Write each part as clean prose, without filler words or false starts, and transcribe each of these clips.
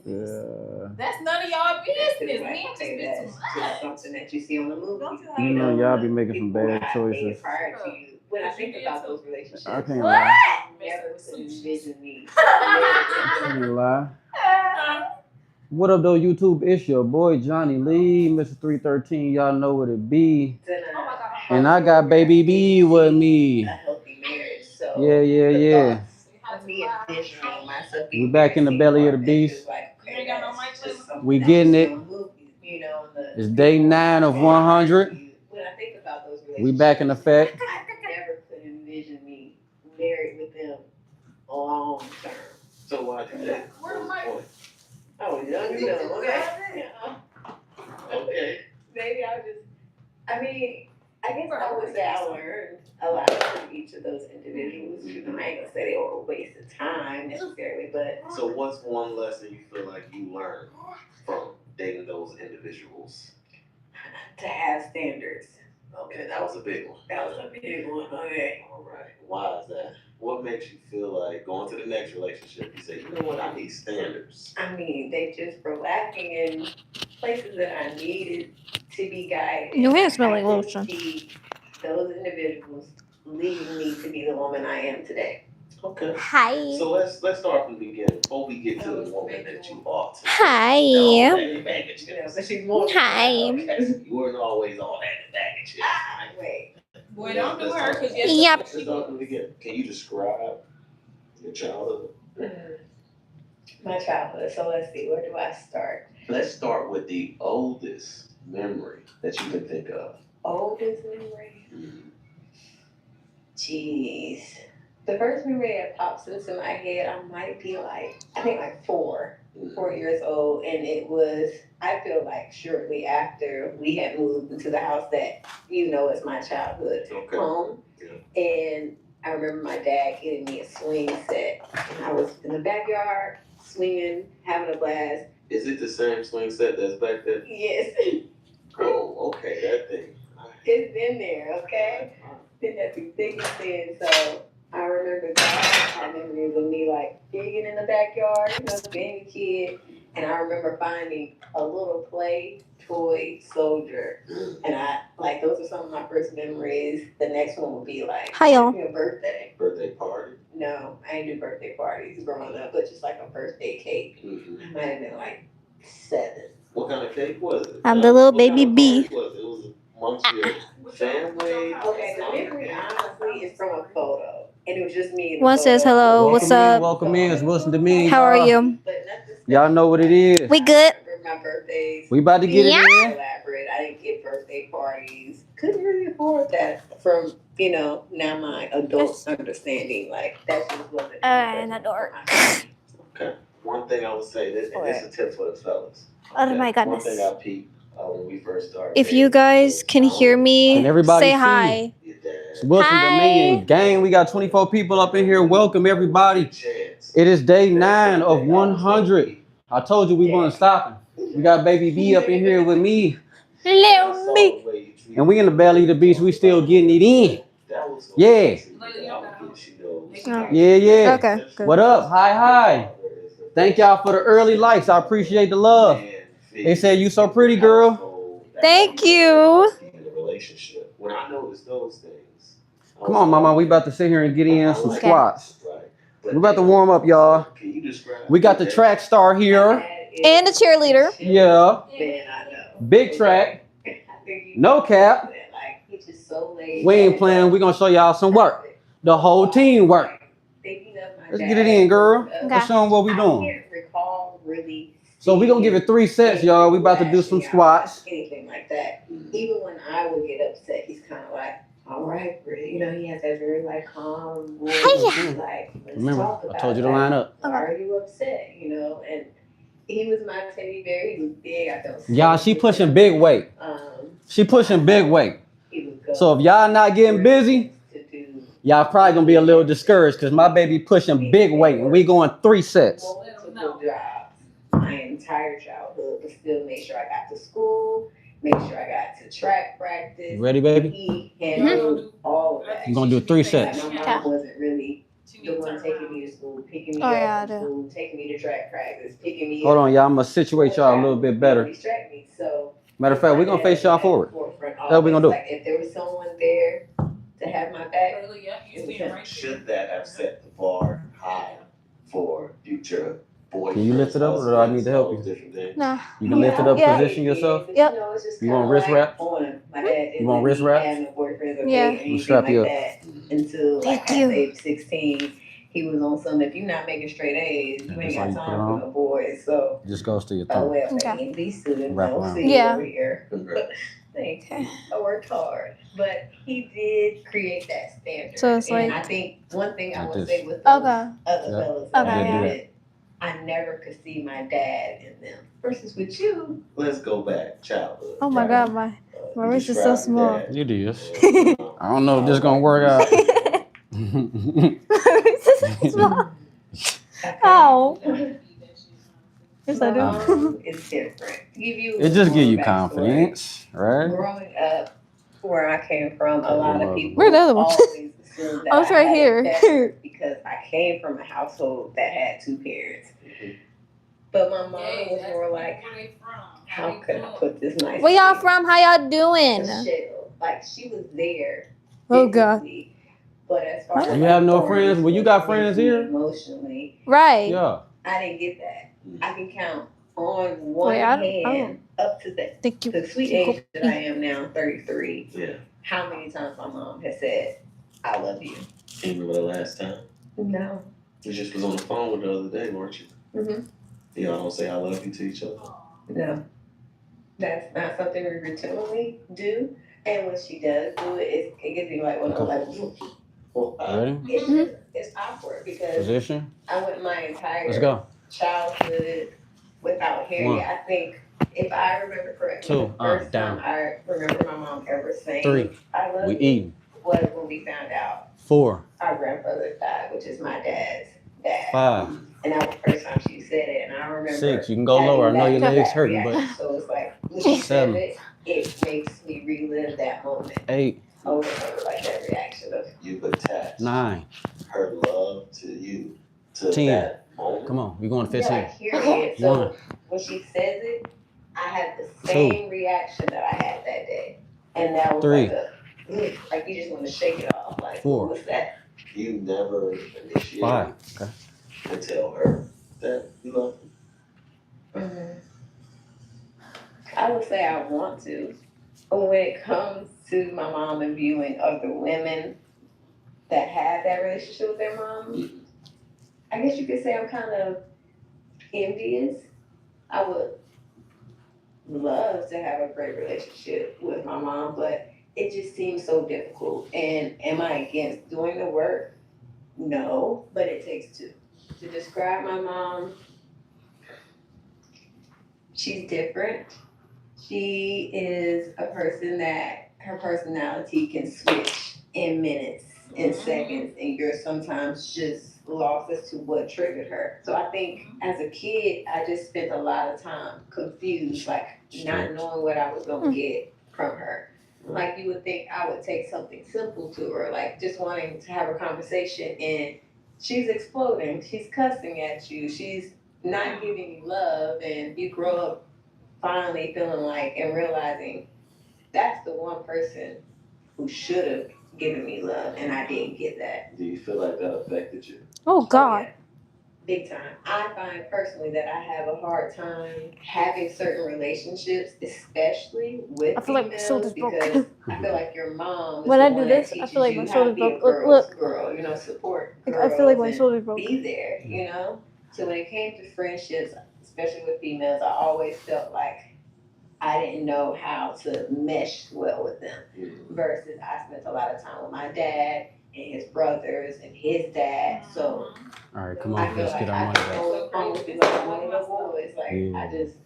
That's none of y'all business. Man, just just something that you see on the movie. You know, y'all be making some bad choices. Prior to you. When I think about those relationships, I can't lie. never could envision me. I can't lie. What up, though, YouTube? It's your boy Johnny Lee, Mr. 313. Y'all know what it be. And I got Baby B with me. A healthy marriage. So Yeah. We back in the belly of the beast. We getting it. It's day 9 of 100. We back in effect. I never could envision me married with them long term. So why do that? Oh, young and dumb, okay? Okay. Maybe I guess I would say I learned a lot from each of those individuals. I ain't gonna say they were a waste of time necessarily, but. So what's one lesson you feel like you learned from dating those individuals? To have standards. Okay, that was a big one. That was a big one, okay. All right. Why is that? What makes you feel like going to the next relationship, you say, you know what, I need standards? They just were lacking in places that I needed to be guided. Your hair smell like lotion. Those individuals leading me to be the woman I am today. Okay. Hi. So let's start from the beginning before we get to the woman that you are today. Hi. Hi. Okay. You weren't always all that baggage. Wait. Boy, don't do her because Yep. Let's start from the beginning. Can you describe your childhood? My childhood. So let's see. Where do I start? Let's start with the oldest memory that you can think of. Oldest memory? Jeez. The first memory that pops into my head, I might be like 4 years old. And it was, I feel like shortly after we had moved into the house that, is my childhood home. Yeah. And I remember my dad getting me a swing set. And I was in the backyard swinging, having a blast. Is it the same swing set that's back there? Yes. Oh, okay, that thing. It's been there, okay? Been there through thick and thin, so I remember that. I had memories of me digging in the backyard, being a kid, and I remember finding a little play toy soldier, and those are some of my first memories. The next one would be hi y'all. A birthday party. No, I didn't do birthday parties growing up, but just a birthday cake. I might have been 7. What kind of cake was it? I'm the little baby B. It was amongst your family. Okay, the memory honestly is from a photo. And it was just me. One says hello, what's up? Welcome in, it's Wilson Dominion. How are you? Y'all know what it is. We good? My birthdays. We about to get it in. Elaborate. I didn't get birthday parties. Couldn't really afford that from, now my adult understanding. That just wasn't. And a dork. Okay. One thing I would say, this is a tip for the fellas. Oh my goodness. One thing I peeped when we first started. If you guys can hear me, Can everybody say see? hi. It's Wilson Dominion gang. We got 24 people up in here. Welcome everybody. It is day 9 of 100. I told you we weren't stopping. We got Baby B up in here with me. Little me. And we in the belly of the beast. We still getting it in. Yeah. Yeah. Okay, good. What up? Hi. Thank y'all for the early likes. I appreciate the love. They said you so pretty, girl. Thank you. When I noticed those things. Come on, mama. We about to sit here and get in some squats. We about to warm up, y'all. We got the track star here. And the cheerleader. Yeah. Big track. No cap. We ain't playing. We gonna show y'all some work. The whole team work. Let's get it in, girl. Let's show them what we doing. So we gonna give it 3 sets, y'all. We about to do some squats. Anything like that. Even when I would get upset, he's kind of like, all right, Britt. He has that very calm voice. Let's Remember, talk about I told you to line up. Why are you upset? And he was my teddy bear. He was big. I felt Y'all, she pushing big weight. She pushing big weight. So if y'all not getting busy, y'all probably gonna be a little discouraged because my baby pushing big weight and we going 3 sets. Multiple jobs my entire childhood, but still make sure I got to school, make sure I got to track practice. You ready, baby? He handled all of that. I'm gonna do 3 sets. My mom wasn't really the one taking me to school, picking me Oh, yeah, I up from do. school, taking me to track practice, picking me Hold up. on, y'all. I'm gonna situate y'all a little bit better. Distract me. So Matter of fact, we're gonna face y'all forward. That's what we gonna do. Like if there was someone there to have my back, Really, yeah, you see him right Should that have set the bar high for future boyfriends? Can you lift it up, or do I need to help you? Different things? Nah. You can lift it up, Yeah. position yourself. But, Yep. You know, it's just You want kinda wrist like wrap? on him. My dad didn't You want let wrist me wrap? have no boyfriends or Yeah. date or anything strap like you up. that until like Thank you. at age 16. He was on some, if you're not making straight A's, you Yeah, ain't that's all got you put time on? for no boys. So, Just goes to your oh thumb. well, Okay. okay. These students Wrap don't around. see Yeah. over here. Thank you. I worked hard. But he did create that standard. So it's and like- I think one thing I Like would this. say with those Okay. other Yeah. fellas that Okay, I yeah. dated, I never could see my dad in them. Versus with you, Let's go back, childhood. Oh my right? God, my You wrist is so described your small. dad. It is. Uh, I don't know if this gonna work out. My wrist is so small. Oh. Yes, I do. It's different. To give you a It just little give you backstory, confidence, right? Growing up where I came from, a lot of people Where's the other one? always assumed that Oh, it's I right had it here. better because I came from a household that had two parents. But my mom was more like, how could I put this nice? Where y'all from? How y'all doing? Michelle. Like she was there. Oh, God. physically, But as far as You have no authority, friends? Well, you got friends here? Emotionally, Right. Yeah. I didn't get that. I can count on one Wait, I don't- hand up to Thank you. the sweet age that I am now, 33. Yeah. How many times my mom has said, "I love you." Do you remember the last time? No. You just was on the phone with her the other day, weren't you? Mhm. Y'all don't say I love you to each other. No. That's not something we routinely do. And when she does do it, it gives me like one of those like. Well, Ready? It's just, it's awkward because Position. I went my entire Let's go. childhood without hearing One. it. I think if I remember correctly, Two. the first Down. time I remember my mom ever saying 3. "I love We you" eating. was when we found out 4. our grandfather died, which is my dad's dad. 5. And that was the first time she said it, and I remember 6. You can go lower. I know your legs hurting, but so it's like when she says 7. it makes me relive that moment 8, over and over, like that reaction of you've attached 9. her love to you to 10. that moment. Come on, we going to yeah, 15. like hearing it. So 1. when she says it, I had the same reaction that I had that day, and that was 3. like you just want to shake it off. Like 4. what's that? You never initiated 5. Okay. and tell her that you love her. Mm-hmm. I would say I want to, but when it comes to my mom and viewing other women that have that relationship with their mom, I guess you could say I'm kind of envious. I would love to have a great relationship with my mom, but it just seems so difficult. And am I against doing the work? No, but it takes two. To describe my mom, she's different. She is a person that her personality can switch in minutes, in seconds, and you're sometimes just lost as to what triggered her. So I think as a kid, I just spent a lot of time confused, like not knowing what I was gonna get from her. Like you would think I would take something simple to her, like just wanting to have a conversation, and she's exploding, she's cussing at you, she's not giving you love, and you grow up finally feeling like and realizing that's the one person who should have given me love, and I didn't get that. Do you feel like that affected you? Oh God. Yeah, big time. I find personally that I have a hard time having certain relationships, especially with I feel like my females, shoulder's broke. because I feel like your mom is When the I do one this, that I feel like my teaches you how to shoulder's be a broke. girl's Look. girl, you know, support Like, girls I feel like my and shoulder's broke. be there, you know? So when it came to friendships, especially with females, I always felt like I didn't know how to mesh well with them. Versus I spent a lot of time with my dad and his brothers and his dad. So All right, come I on, feel let's like get our I money just back. almost be like one of the boys. Like Yeah. I just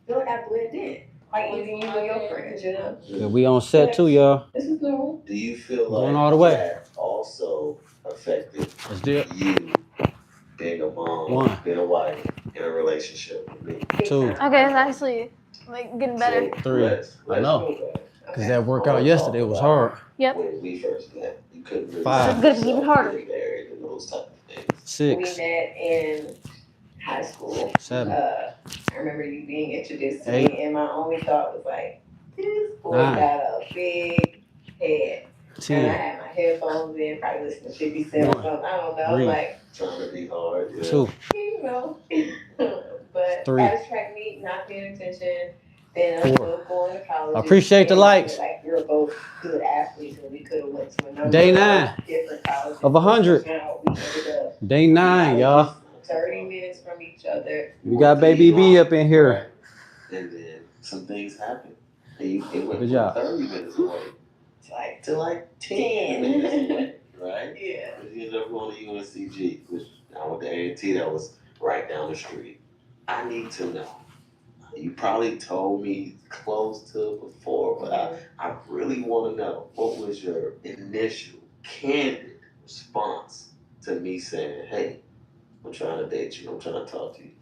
feel like I blend in. Like even you and your friends, you know? Yeah, we on set too, y'all. This is normal. Do you feel Going like all the way. that also affected Let's do it. you being a mom, 1. being a wife, in a relationship with me? Big 2. time. Okay, it's actually like getting better. So 3. let's I know. go back. Cause that workout yesterday was hard. Yep. When we first met, you couldn't really 5. see It's gonna be even yourself harder. getting married in those those type of things? We 6, met in high school. 7, I remember you being introduced to 8, me, and my only thought was like, this boy 9, got a big head. And I 10, had my headphones in, probably listening to 50 Cent or 1, something. I don't know. 3, Like, Trying to be hard. Yeah. 2, you know. But 3. at a track meet, not paying attention. Then I 4. was going to college. I appreciate the likes. Like, we were both good athletes, and we could have went to a number Day of 9 different colleges. of 100. Now we ended up Day 9, y'all. 30 minutes from each other. We got Baby B up in here. And then some things happened. And it went Good from job. 30 minutes away to like 10 minutes away, right? Yeah. You ended up going to UNCG, which I went to A&T, that was right down the street. I need to know. You probably told me close to before, but I really want to know, what was your initial candid response to me saying, hey, I'm trying to date you, I'm trying to talk to you.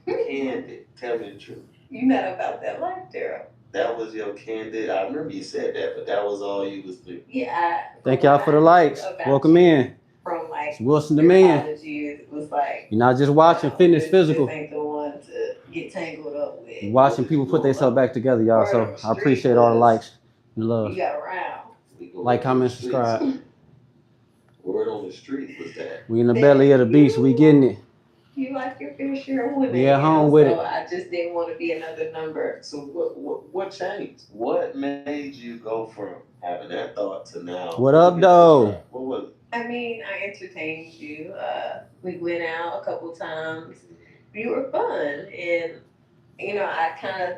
Candid, tell me the truth. You not about that life, Daryl. That was your candid. I remember you said that, but that was all you was doing. Yeah. Thank y'all for the likes. Welcome in. From like It's Wilson the Man. college years, it was like You're not just watching fitness physical. This ain't the one to get tangled up with. You're watching people put themselves back together, y'all. So I appreciate all the likes and You love. got around. Like, comment, subscribe. Word on the street was that. We in the belly of the beast. We getting it. You like your fair share of women. We at home with it. So I just didn't want to be another number. So what changed? What made you go from having that thought to now? What up, though? What was it? I mean, I entertained you. We went out a couple times. You were fun. And, you know, I kind of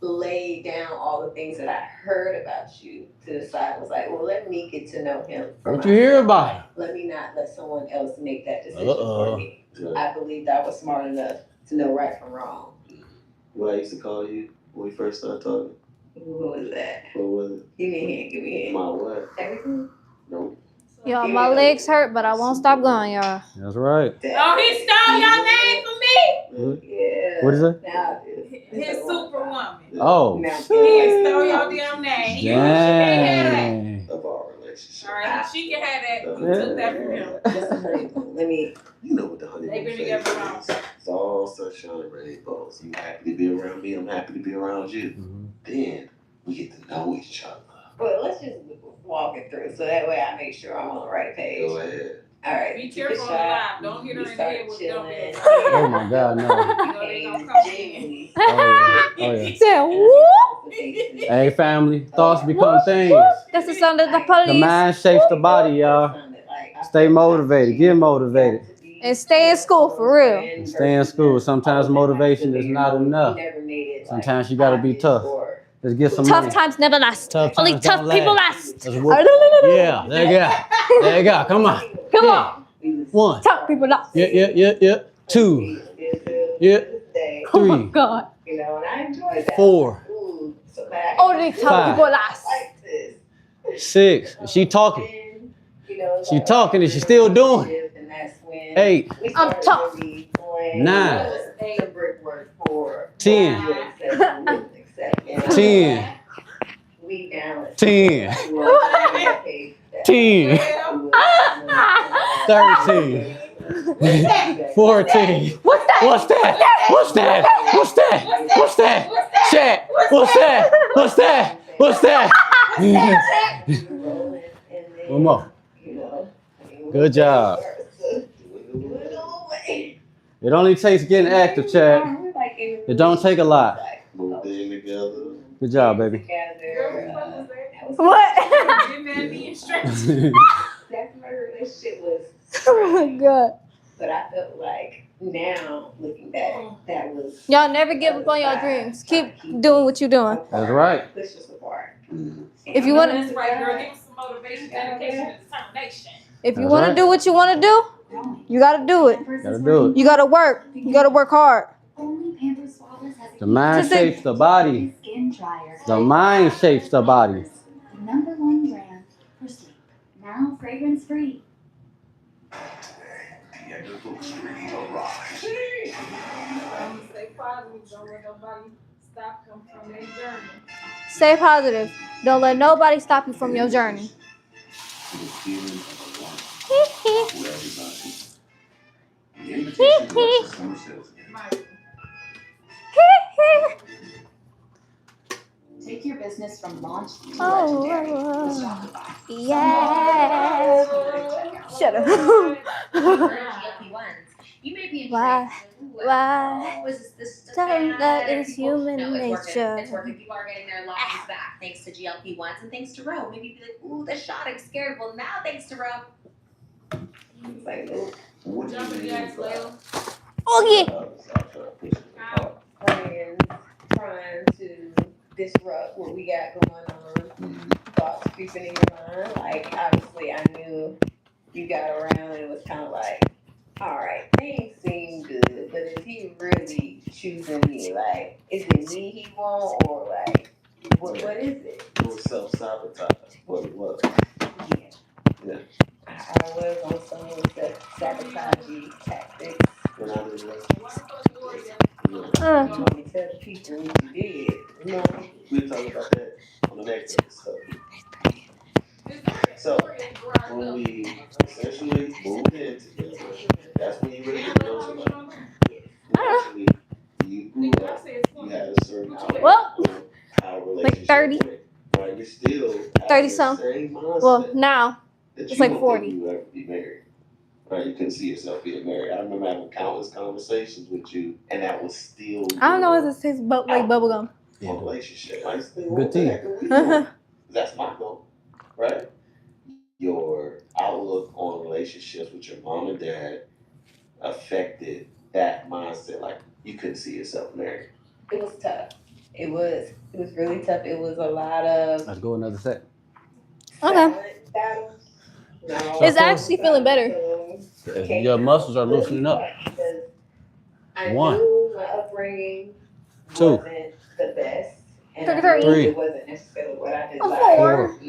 laid down all the things that I heard about you to the side. I was like, well, let me get to know him. What you hear about? Let me not let someone else make that decision Uh-oh. for me. I believed I was smart enough to know right from wrong. What I used to call you when we first started talking? What was that? What was it? Give me a hand, give me a hand. My what? Everything? Nope. Y'all, my legs hurt, but I won't stop going, y'all. That's right. Oh, he stole your name from me. Yeah. What is that? Now, His superwoman. Oh. Now, He stole your damn name. You can't have Dang. Of our relationship. that. All right, she can have that. You took that from him. just a honeymoon. Let me. You know what the honeymoon They been phase together is. long. It's all sunshine and rainbows. You happy to be around me, I'm happy to be around you. Mhm. Then we get to know each other. Well, let's just walk it through so that way I make sure I'm on the right page. Go ahead. All right. Be took a careful on the shot. live. Don't hit her We in the head started with dumb chilling. Oh my God, no. You know they gonna And come in. genuinely, Oh yeah. Oh yeah. Said, whoop. Hey family, thoughts become things. That's the sound of the The police. mind shapes the body, y'all. Stay motivated. Get motivated. And stay in school, for real. And stay in school. Sometimes motivation is not enough. Sometimes you gotta be tough. Let's get some Tough money. times never last. Tough Only times tough don't people last. last. Let's whoop. Yeah, there you go. There you go. Come on. Come Yeah. on. 1. Tough people last. Yeah. 2. Yeah. Oh my 3. God. You know, and I enjoyed that. 4. Ooh, so bad. Only tough 5. people last. Like this. 6. She talking. You know, She talking and she still doing. and that's when 8. we I'm started tough. really going 9. the brickwork for 10. 10. We down 10. 10. 13. 14. What's that? What's that? What's that? What's that? What's that? Chat. What's that? What's that? What's that? One more. Good job. It only takes getting active, Chad. It don't take a lot. Moved in together. Good job, baby. What? Get mad being stressed. That's my relationship was. Oh my God. But I felt like now, looking back, that was. Y'all never give up on your dreams. Keep doing what you're doing. That's right. Push us apart. If you wanna- That's right, girl. Give us some motivation, dedication, and determination. If you That's want right. to do what you want to do, you got to do it. Gotta do it. You got to work. You got to work hard. The mind shapes the body. The mind shapes the body. The #1 brand for sleep. Now fragrance free. Stay positive. Don't let nobody stop them from their journey. Stay positive. Don't let nobody stop you from your journey. The feeling of life for everybody. The invitation to watch the summer sales again. Take your business from launch to Oh, legendary with Shopify. yeah. Shut up. GLP-1s. You may be Why? Why? Is this That is human No, it's working. nature. It's working. People are getting their lives back thanks to GLP-1s and thanks to Roe. Maybe you'd be like, ooh, the shot, I'm scared. Well, now thanks to Roe. It's like, ooh, What do you Jumping mean jacks, by Layla. Okay. friends trying to disrupt what we got going on. Thoughts creeping in your mind. Like, obviously, I knew you got around and it was kind of like, all right, things seem good, but is he really choosing me? Like, is it me he want, or like, what is it? It was self-sabotage. What it was. Yeah. I was on some of the sabotage tactics. When I was like, You want me to tell the people what you did. No. we'll talk about that on the next episode. So, when we essentially moved in together, that's when you really get to know somebody. Naturally, you grew up, you had a certain outlook Well, on how a relationship 30. went. Right, you're still 30 the some. same mindset Well, now. that it's you like don't 40. think you would ever be married. Right, you couldn't see yourself being married. I remember having countless conversations with you, and that was still I don't know your if this tastes like bubble gum. relationship. I used to think, Good what the tea. heck are we doing? That's my goal, right? Your outlook on relationships with your mom and dad affected that mindset. Like you couldn't see yourself married. It was tough. It was really tough. It was a lot of Let's go another set. Okay. silent battles. No, It's actually feeling better. Your muscles are loosening up. Because I One. knew my upbringing Two. wasn't the best. And I Three. knew it wasn't necessarily what I desired. Four.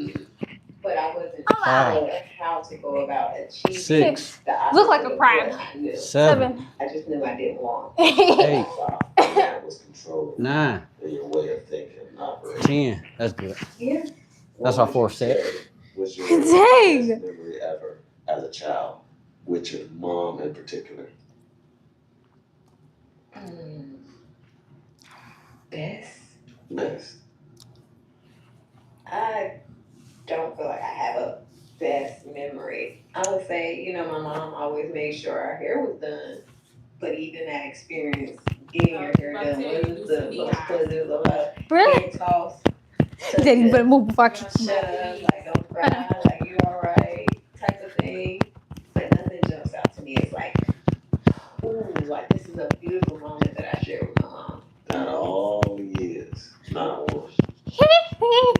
But I wasn't Five. sure how to go about achieving Six. the Look like a opposite of prime. what I knew. 7. I just knew I didn't want. 8. And that was controlling 9. your way of thinking and operating. 10. That's good. Yeah. That's our fourth set. What's your Dang. best memory ever as a child with your mom in particular? Best. Best. I don't feel like I have a best memory. I would say, my mom always made sure our hair was done. But even that experience, getting your hair done was the most pleasant of all. Really? Hair toss. Daddy, you better move before I kick you. Shut up, like don't cry, like you alright, type of thing. But nothing jumps out to me. It's like, ooh, like this is a beautiful moment that I share with my mom. Out of all the years, not one.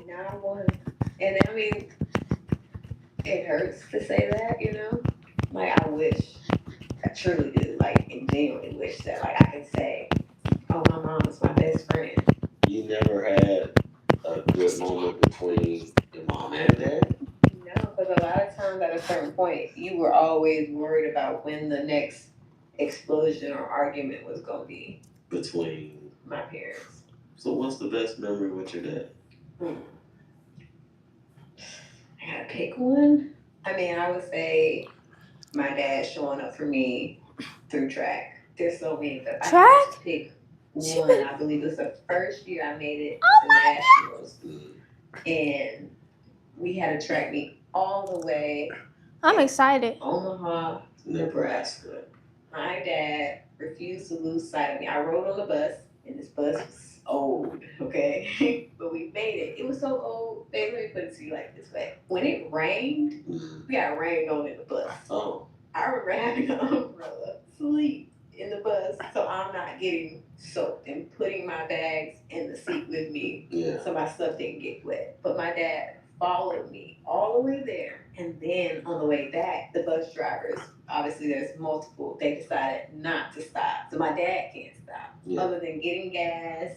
Not one. And I mean, it hurts to say that, Like I wish, I truly do, like, and genuinely wish that, like, I could say, oh, my mom is my best friend. You never had a good moment between your mom and dad? No, because a lot of times at a certain point, you were always worried about when the next explosion or argument was going to be. Between My parents. So what's the best memory with your dad? I gotta pick one. I mean, I would say my dad showing up for me through track. There's so many, but I have to pick one. I believe it was the first year I made it to nationals, and we had a track meet all the way I'm excited. Omaha, Nebraska. My dad refused to lose sight of me. I rode on the bus, and this bus was old, okay? But we made it. It was so old. Baby, let me put it to you like this way. When it rained, we got rained on in the bus. Oh. I remember having an umbrella, sleep in the bus, so I'm not getting soaked, and putting my bags in the seat with me so my stuff didn't get wet. But my dad followed me all the way there. And then on the way back, the bus drivers, obviously there's multiple, they decided not to stop. So my dad can't stop, other than getting gas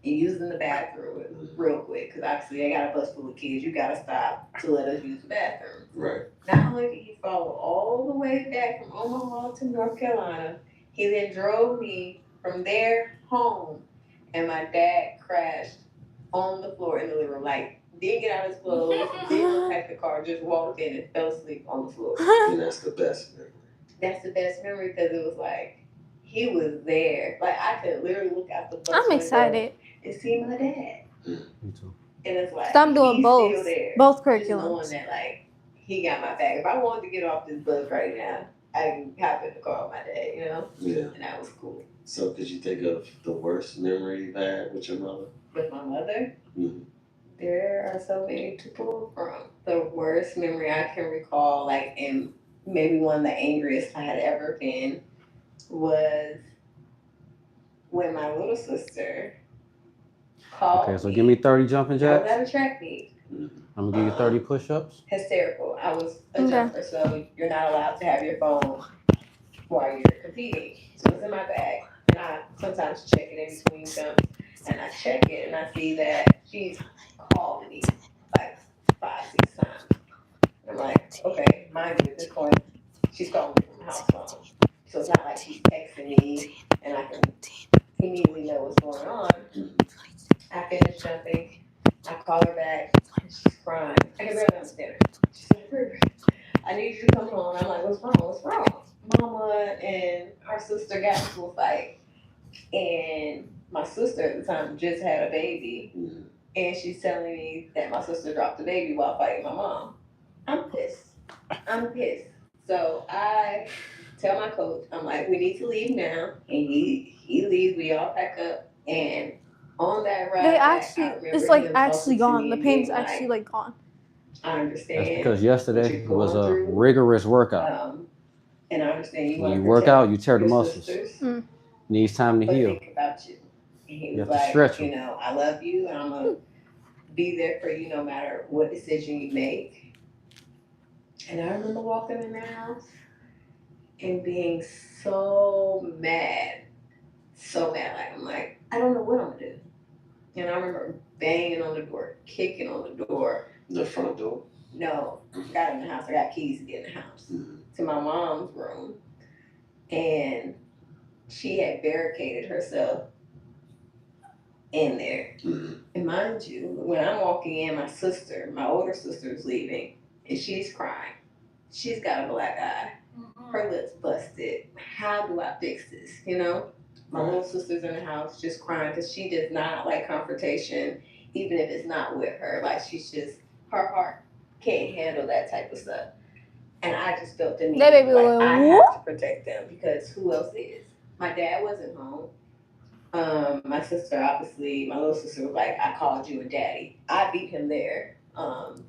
and using the bathroom real quick. Because obviously they got a bus full of kids, you gotta stop to let us use the bathroom. Right. Not only did he follow all the way back from Omaha to North Carolina, he then drove me from there home, and my dad crashed on the floor in the living room. Like, didn't get out of his clothes, didn't unpack the car, just walked in and fell asleep on the floor. And that's the best memory. that's the best memory because it was like he was there. Like I could literally look out the bus I'm window excited. and see my dad. Me too. And it's like, 'Cause I'm doing he's both. still there. Both Just knowing curriculums. that, like, he got my back. If I wanted to get off this bus right now, I can hop in the car with my dad, you know? Yeah. And that was cool. So could you think of the worst memory you've had with your mother? With my mother, Mhm. there are so many to pull from. The worst memory I can recall, like, and maybe one of the angriest I had ever been, was when my little sister called Okay, so give me 30 jumping I was jacks. at a track meet. I'm gonna give you 30 push-ups. Hysterical. I was a Okay. jumper, so you're not allowed to have your phone while you're competing. So it's in my bag, and I sometimes check it in between jumps, and I check it, and I see that she's called me like 5, 6 times. I'm like, okay, mind you, at this point, she's calling me from the house phone, so it's not like she's texting me, and I can immediately know what's going on. I finish jumping. I call her back. And she's crying. I can barely understand her. She's like, "Ruby, I need you to come home." I'm like, "What's wrong? What's wrong?" Mama and our sister got into a fight. And my sister at the time just had a baby. And she's telling me that my sister dropped the baby while fighting my mom. I'm pissed. So I tell my coach, I'm like, "We need to leave now." And he leaves. We all pack up. And on that ride They back, I actually, remember it's like him actually talking to gone. me The and pain's being actually like gone. I understand. That's because what yesterday you're was going a through. rigorous workout. And I understand you When want you to work protect out, you tear the your muscles. sisters, Needs time to but heal. think about you. And he You was have to like, stretch you them. know, I love you, and I'm gonna be there for you no matter what decision you make. And I remember walking in the house and being so mad. Like I'm like, I don't know what I'm gonna do. And I remember banging on the door, kicking on the door. The front door? No, I got in the house. I got keys to get in the house to my mom's room, and she had barricaded herself in there. And mind you, when I'm walking in, my older sister is leaving, and she's crying. She's got a black eye. Her lips busted. How do I fix this? You know? My little sister's in the house just crying because she does not like confrontation, even if it's not with her. Like she's just, her heart can't handle that type of stuff. And I just felt the need, That baby like, went, I have to protect them because who else is? My dad wasn't home. My sister, obviously, my little sister was like, "I called you a daddy." I beat him there.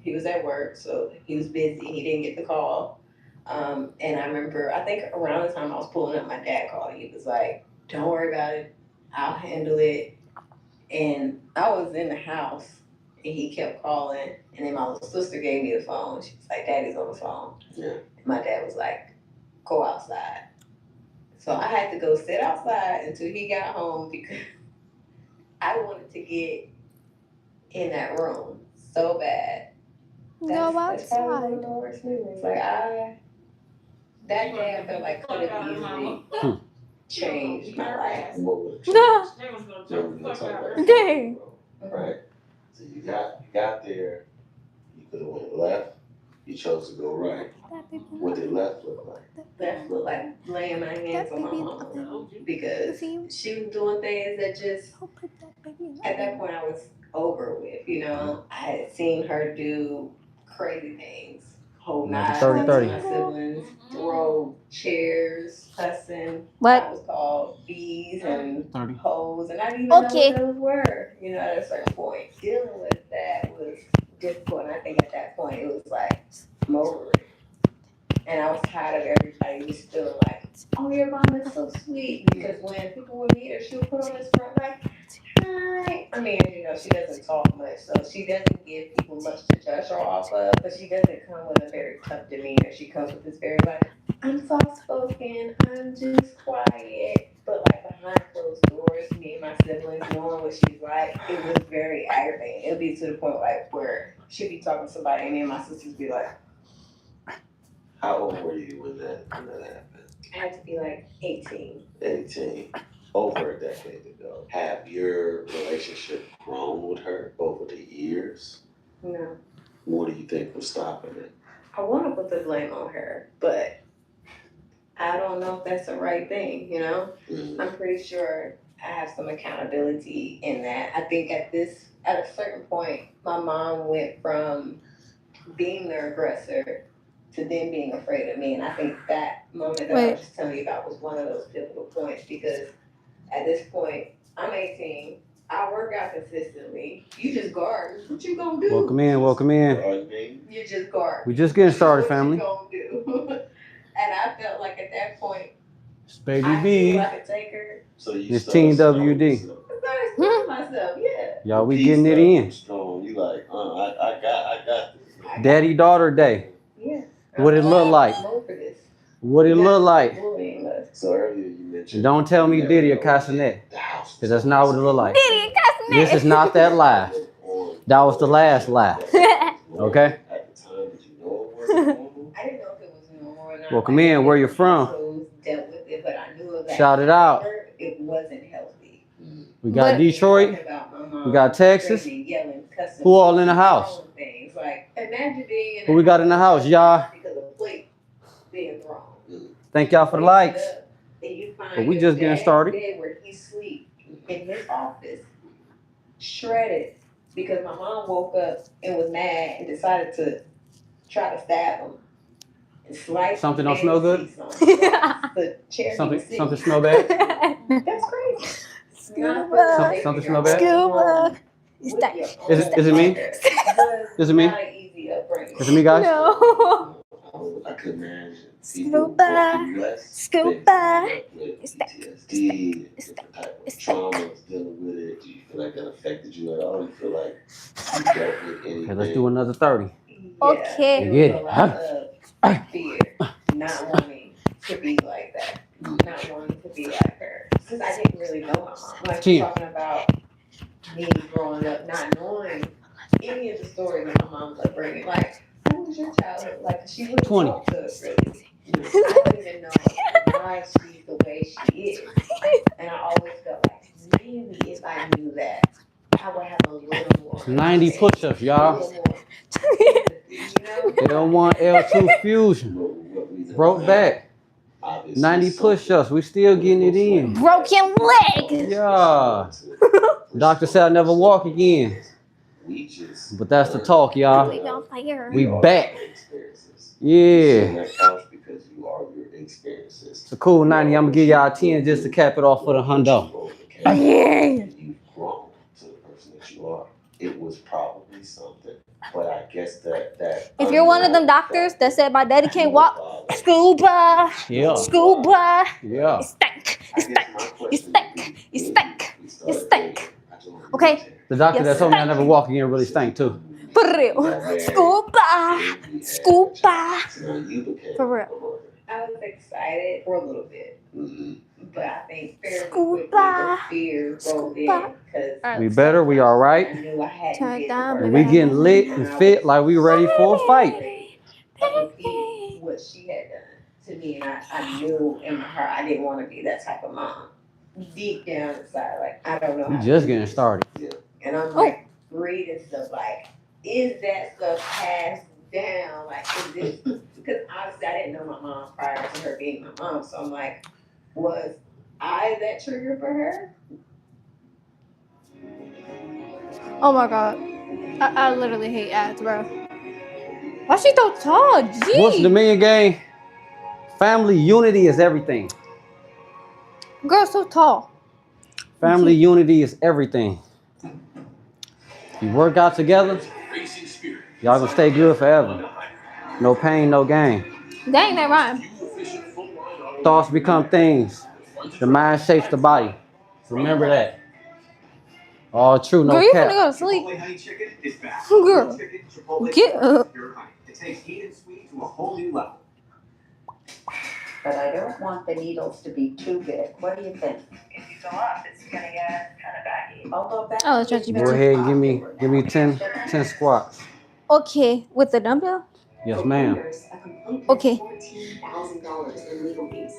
He was at work, so he was busy. He didn't get the call. And I remember, I think around the time I was pulling up, my dad called. He was like, "Don't worry about it. I'll handle it." And I was in the house, and he kept calling. And then my little sister gave me the phone. She was like, "Daddy's on the phone." Yeah. And my dad was like, "Go outside." So I had to go sit outside until he got home because I wanted to get in that room so bad. Go That's probably one of outside. the worst memories. Like that day I felt like could have easily changed my life. What would it No. change? Then we're gonna talk about Dang. right? So you got there, you could have went left, you chose to go right. What did left look like? Left looked like laying my hands on my mom because she was doing things that just at that point I was over with, you know. I had seen her do crazy things. Hold knives up to my siblings, throw chairs, cussing. What? I was called bees and 30. hoes, and I didn't even Okay. know what those were, you know, at a certain point. Dealing with that was difficult, and I think at that point it was like, I'm over it. And I was tired of everybody just feeling like, "Oh, your mom is so sweet." Because when people would meet her, she would put on this front like, "Hi." I mean, you know, she doesn't talk much, so she doesn't give people much to judge her off of, but she doesn't come with a very tough demeanor. She comes with this very like, "I'm soft spoken, I'm just quiet." But like behind closed doors, me and my siblings knowing what she's like, it was very aggravating. It'll be to the point like where she'd be talking to somebody and me and my sisters be like, How old were you when that happened? I had to be like 18. 18. Over a decade ago. Have your relationship grown with her over the years? No. What do you think was stopping it? I want to put the blame on her, but I don't know if that's the right thing, you know? Mhm. I'm pretty sure I have some accountability in that. I think at a certain point, my mom went from being the aggressor to then being afraid of me. And I think that moment that I was just telling you about was one of those pivotal points because at this point, I'm 18. I work out consistently. You just guard. What you gonna do? Welcome in, welcome in. You just guard. We just getting started, family. What you gonna do? And I felt like at that point, It's Baby I B. knew I could take her. So you It's started Team strong, WD. so I started expressing myself, yeah. Y'all, we He getting it started in. Strong. You like, I got this. Daddy-daughter day. Yeah. What it look like? I'm over this. What it look like? Bullying us. So earlier you mentioned. And don't tell me Diddy or Castanet, The house. because that's not what it look like. Diddy and This is not that lie. That was the last lie. Okay? At the time, did you know it wasn't normal? I didn't know if it was normal or not. Welcome in. Where you from? So dealt with it, but I knew that Shout it out. it wasn't healthy. We got But- Detroit. About my mom We got Texas. screaming, yelling, cussing, Who all in the house? throwing things. Like, imagine being in Who we got in the house, y'all? because of plate being thrown. Thank y'all for the likes. And you find But we your just getting dad started. in bed where he sleep in his office, shredded, because my mom woke up and was mad and decided to try to stab him and slice. Something don't his smell good? seats on the chair he Something was sitting something in. smell bad? That's crazy. Scuba. Something smell bad? Scuba. Is that- Is it me? Is it me? Not an easy upbringing. Is it me, guys? No. I could imagine. Scuba. Scuba. It's that- PTSD, different type of traumas, dealing with it. Do you feel like that affected you at all? You feel like you dealt with anything? Okay, let's do another 30. Okay. There Yeah. was a lot of fear, not wanting to be like that, not wanting to be like her. Since I didn't really know my mom, like Tia. talking about me growing up, not knowing any of the stories of my mom's upbringing. Like, what was your childhood like? She wouldn't 20. talk to us really. I don't even know why she's the way she is, and I always felt like maybe if I knew that, I would have a little more. 90 push-ups, A y'all. little more sympathy, you know? L1, L2 fusion. Broke back. 90 push-ups. We still getting it in. Broken leg. Yeah. Doctor said I'll never walk again. But that's the talk, y'all. We on fire. We back. Yeah. Because you are your experiences. So cool, 90. I'm gonna give y'all 10 just to cap it off for the hundo. Yeah. You've grown to the person that you are. It was probably something, but I guess that. If you're one of them doctors that said my daddy can't walk, scuba. Yeah. Scuba. Yeah. You stink. You stink. You stink. You stink. You stink. Okay. The doctor that Yes. told me I never walk again really stank too. For real. Scuba. Scuba. For real. I was excited for a little bit, but I think fairly quickly Scuba. the fear rolled in Scuba. because We better, we all I right. knew I had Turn to get down, the And work we getting lit and fit like we ready for a fight. to repeat what she had done to me, and I knew in my heart I didn't want to be that type of mom. Deep down inside, like I don't know. We how just to getting do started. it. And I'm like reading stuff like, is that stuff passed down? Like, is this? Because honestly, I didn't know my mom prior to her being my mom, so I'm like, was I that trigger for her? Oh my god. I literally hate ads, bro. Why she so tall? Gee. What's the million game? Family unity is everything. Girl, so tall. Family unity is everything. You work out together, y'all gonna stay good forever. No pain, no gain. Dang, that rhyme. Thoughts become things. The mind shapes the body. Remember that. All true, no Girl, you finna cap. go to sleep. Girl, get up. It takes heat and sweet to a whole new level. But I don't want the needles to be too big. What do you think? If you go up, it's gonna get kind of baggy. Although that Oh, that's ChatGPT. Go ahead and give me 10 squats. Okay, with the dumbbell? Yes, ma'am. Okay. $14,000 in legal fees.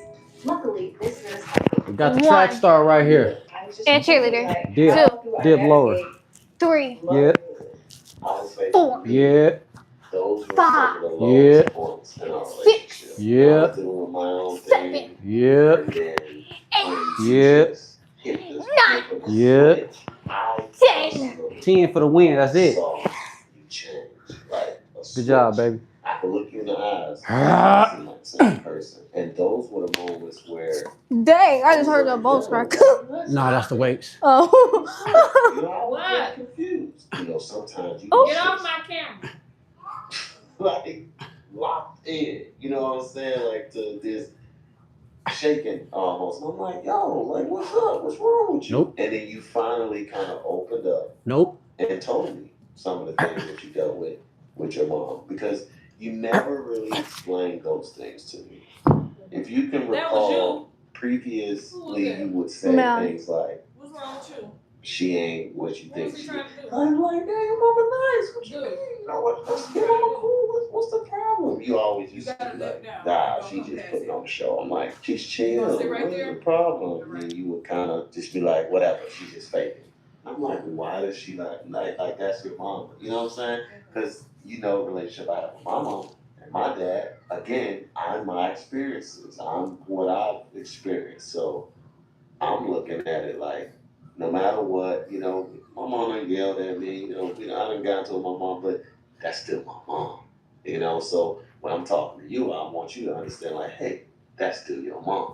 Luckily, this nurse We got the track star right here. And cheerleader. Dip lower. 3, Yeah, 4, yeah. those were Five. some of the lowest points in our Six. relationship. I Yeah. was doing my own Seven. thing. Yeah. And then when Yeah. you just hit this flip of the Yeah. switch, I 10. personally 10 for the win. That's it. saw you change. Like a Good job, switch. baby. I could look you in the eyes and see like the same person. And those were the moments where Dang, I just heard the bones crack. Nah, that's the weights. Oh. you know, I was What? confused. You know, sometimes you Oh. Get off my camera. like locked in. You know what I'm saying? Like to this shaking almost. And I'm like, yo, like what's up? What's wrong with you? Nope. And then you finally kind of opened up Nope. and told me some of the things that you dealt with your mom, because you never really explained those things to me. If you can That was recall, Who previously was that? you would say Mel. things like, What's wrong with you? she ain't what you What think was he she trying is. to do? I'm like, damn, your mama nice. What you Dude. mean? You know what's your mama cool? What's the problem? You always used to gotta be look like, down. nah, Don't she come just past putting it. on the show. I'm like, she's You chill. gonna sit right What's there? the problem? Right. And you would kind of just be like, whatever, she's just faking. I'm like, why does she like that's your mama? You know what I'm saying? Because you know the relationship I have with my mom and my dad. Again, I'm my experiences. I'm what I've experienced. So I'm looking at it like, no matter what, you know, my mom done yelled at me, you know, I done got into my mom, but that's still my mom. You know, so when I'm talking to you, I want you to understand, like, hey, that's still your mom.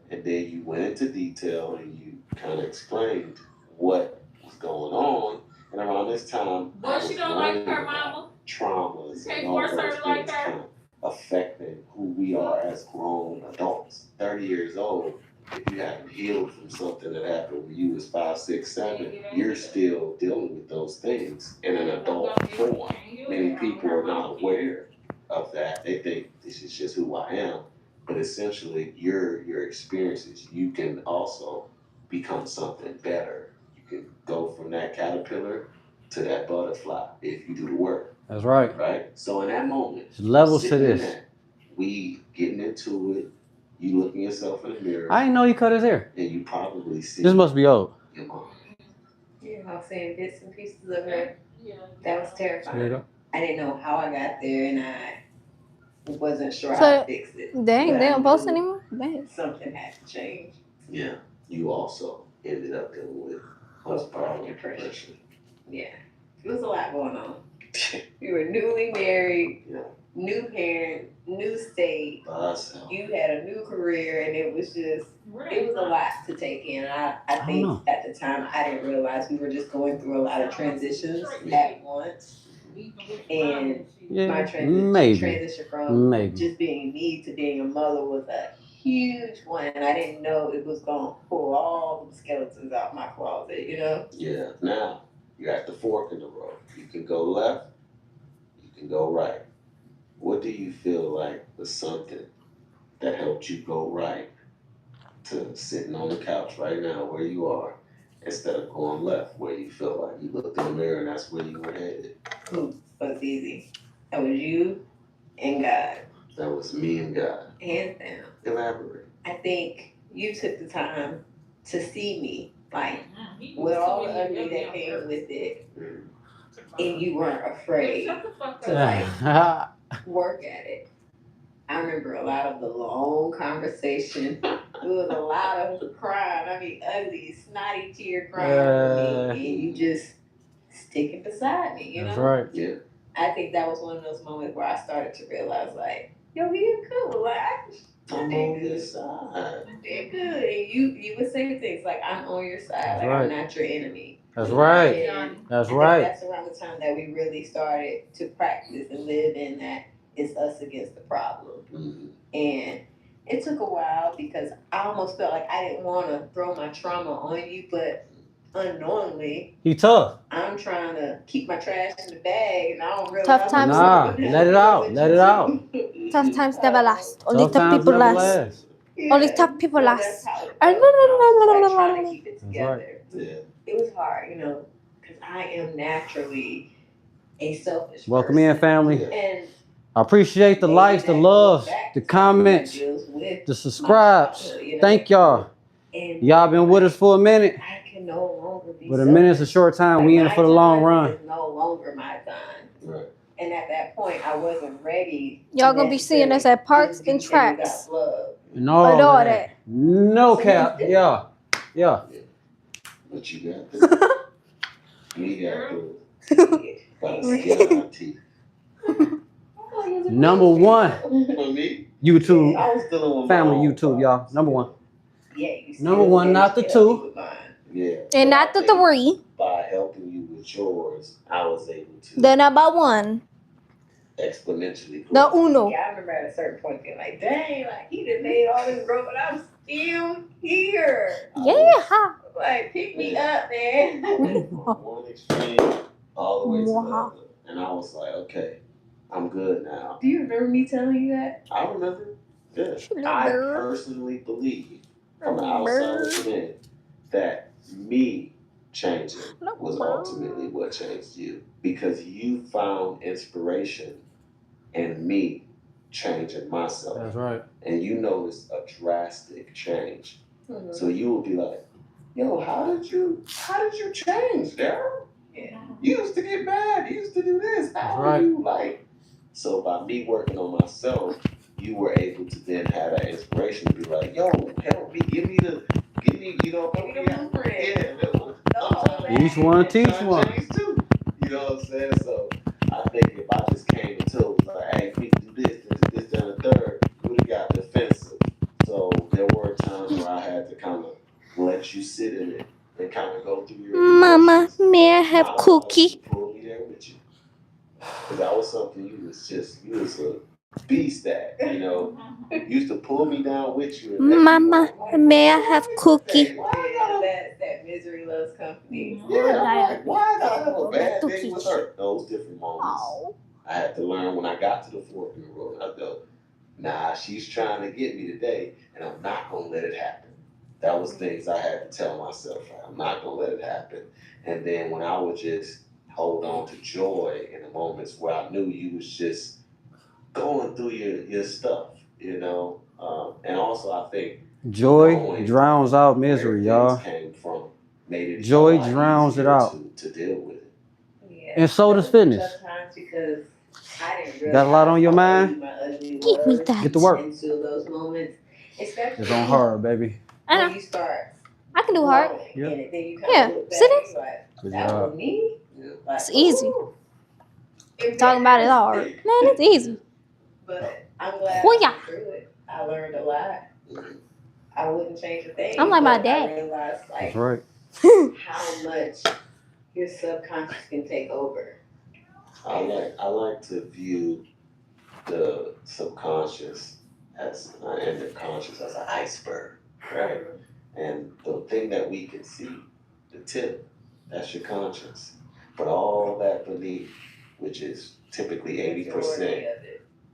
And then you went into detail and you kind of explained what was going on. And around this time, But she don't like her mama. Traumas You can't and all force her those to like things her. kind of affecting who we are as grown adults. 30 years old, if you haven't healed from something that happened when you was 5, 6, 7, you're still dealing with those things in an adult form. Many people are not aware of that. They think this is just who I am. But essentially, your experiences, you can also become something better. You can go from that caterpillar to that butterfly if you do the work. That's right. Right? So in that moment, There's levels to sitting in this. that, we getting into it, you looking yourself in the mirror, I didn't know he cut his hair. and you probably see This must be old. your mom. You know, seeing bits and pieces of her. Yeah. That was terrifying. Straight I didn't know how I got there, and I wasn't sure So- how to fix it. Dang, But they I don't post knew anymore? Dang. Something had to change. Yeah. You also ended up dealing with postpartum depression. Yeah, it was a lot going on. We were newly married, Yeah. new parent, new state. By herself. You had a new career, and it was just, it was a lot to take in. I don't think know. at the time I didn't realize we were just going through a lot of transitions at once. And Yeah, my maybe. transition from Maybe. just being me to being a mother was a huge one. And I didn't know it was going to pull all the skeletons out my closet, you know? Yeah. Now you're at the fork in the road. You can go left, you can go right. What do you feel like was something that helped you go right to sitting on the couch right now where you are, instead of going left where you feel like you looked in the mirror and that's where you were headed? Was easy. That was you and God, That was me and God. hands down. Elaborate. I think you took the time to see me, like, With with all the ugly that came with it, and you weren't afraid Shut the fuck to, up. like, work at it. I remember a lot of the long conversation. It was a lot of crying. I mean, ugly, snotty tear crying for me, and you just sticking beside me, you know? That's right. Yeah. I think that was one of those moments where I started to realize, like, yo, we did cool. Like, I'm on this side. I did good. And you would say things like, I'm on your side. That's Like, right. I'm not your enemy. That's right. And That's I think right. that's around the time that we really started to practice and live in that it's us against the problem. Mm-hmm. And it took a while because I almost felt like I didn't want to throw my trauma on you, but unknowingly, He tough. I'm trying to keep my trash in the bag, and I don't realize. Tough times. Nah, let it out. Let it out. Tough times never last. Only Tough tough times people never last. last. Only tough people last. I was trying to keep it That's together. Yeah. It was hard, you know, because I am naturally a selfish Welcome person. in, family. And I appreciate the maybe likes, the that loves, goes back the to comments, something that deals with the my subscribes. childhood, you know? Thank y'all. And Y'all been with us for a minute, I can no longer be but a minute's a selfish. short time. Like, We in it my for the long time run. is no longer my time. Right. And at that point, I wasn't ready. Y'all gonna be seeing us at parks and tracks. And all And all of that. No cap. Yeah. Yeah. But you got the, we got the, by the skin of our teeth. Number one. For me, YouTube. I was dealing with Family my own YouTube, y'all. Number one. Yeah, Number one, not the two. Yeah. And not the I think three. By helping you with yours, I was able to The number one. exponentially The grow. uno. Yeah, I remember at a certain point being like, dang, like he done made all this growth, but I'm still here. Yeah. Like, pick me up, man. From one extreme all the way to the Wow. other. And I was like, okay, I'm good now. Do you remember me telling you that? I remember. Yeah. I personally believe, from the outside looking in, that me changing was ultimately what changed you. Because you found inspiration in me changing myself. That's right. And you noticed a drastic change. So you will be like, yo, how did you change, Daryl? Yeah. You used to get mad, you used to do this. How are you like? So by me working on myself, you were able to then have that inspiration to be like, yo, help me, give me, you know, Give me the blueprint. Each one teach one. Change too. You know what I'm saying? So I think if I just came into it, was like, hey, we can do this, then a third, we would have got defensive. So there were times where I had to kind of let you sit in it and kind of go through your Mama, emotions. may I have I cookie? pull me there with you. Because that was something you was a beast at, you know. You used to pull me down with you. And Mama, may I have cookie? That misery loves company. Yeah, I'm like, why did I have a bad day with her? Those different moments. Oh. I had to learn when I got to the fork in the road. I thought, nah, she's trying to get me today, and I'm not gonna let it happen. That was things I had to tell myself. I'm not gonna let it happen. And then when I would just hold on to joy in the moments where I knew you was just going through your stuff, you know. And also I think Joy drowns out misery, y'all. came from made it Joy a lot drowns it easier out. to deal with it. Yeah. And so does fitness. Sometimes because I didn't realize Got a lot on your mind? my ugly Give me words that. Get to work. into those moments. Especially It's on her, baby. I when know. you start I can do hard. growing Yeah. in it, then you kind Yeah, of look back sit and you're like, Good that job. was me? Like, It's easy. ooh. It Talking about it matters. hard. Man, it's easy. But I'm glad Oh, I yeah. went through it. I learned a lot. I wouldn't change a thing. I'm like my but dad. I realized That's like right. how much your subconscious can take over. I like to view the subconscious as and the conscious as an iceberg, right? And the thing that we can see, the tip, that's your conscious. But all that beneath, which is typically 80%,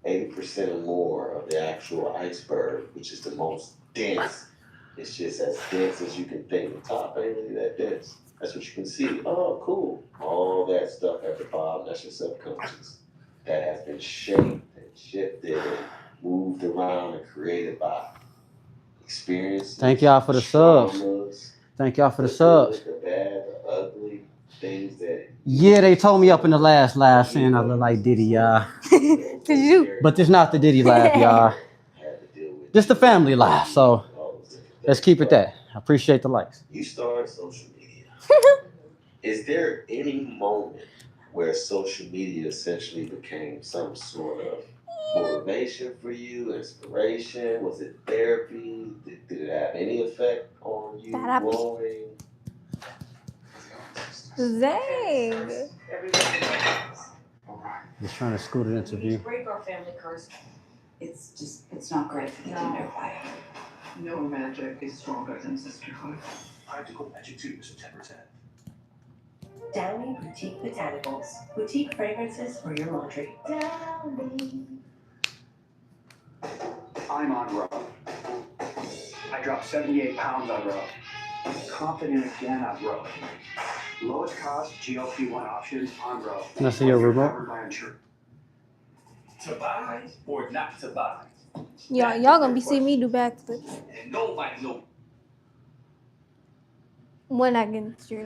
80% or more of the actual iceberg, which is the most dense. It's just as dense as you can think. The top ain't really that dense. That's what you can see. Oh, cool. All that stuff at the bottom, that's your subconscious. That has been shaped and shifted and moved around and created by experiences. Thank y'all for the subs. traumas, Thank y'all for the the subs. good, the bad, the ugly, things that Yeah, they told me up in the last live saying I look like Diddy, y'all. Cause you. But this not the Diddy laugh, y'all. had to deal with. This the family life, so let's keep it that. I appreciate the likes. You started social media. Is there any moment where social media essentially became some sort of motivation for you, inspiration? Was it therapy? Did it have any effect on you Therapy. growing? Dang. Just trying to scoot it interview. Break our family curse. It's not great for the empire. No magic is stronger than sisterhood. Practical magic too, September 10th. Downy Boutique Botanicals. Boutique fragrances for your laundry. Downy. I'm on Row. I dropped 78 pounds on Row. Confident again on Row. Lowest cost GLP-1 options on Row. Can I see your remote? Covered by insurance. To buy or not to buy? Y'all gonna be seeing me do backflips And nobody knows. when I get in the street.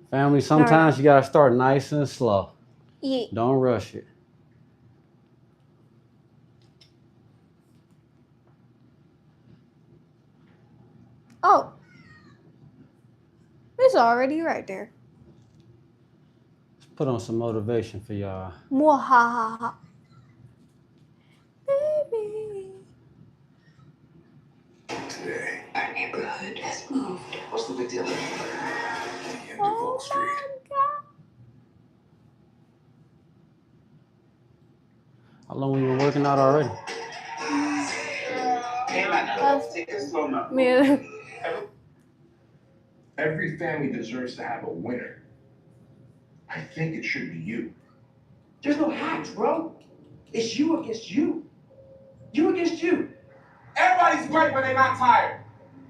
Family, sometimes you gotta start nice and slow. Yeah. Don't rush it. Oh. It's already right there. Let's put on some motivation for y'all. Mwahaha. Baby. Today, our neighborhood has moved. What's the big deal? The end of Wall Street. How long we been working out already? Yeah. Every family deserves to have a winner. I think it should be you. There's no hacks, bro. It's you against you. You against you. Everybody's great when they're not tired.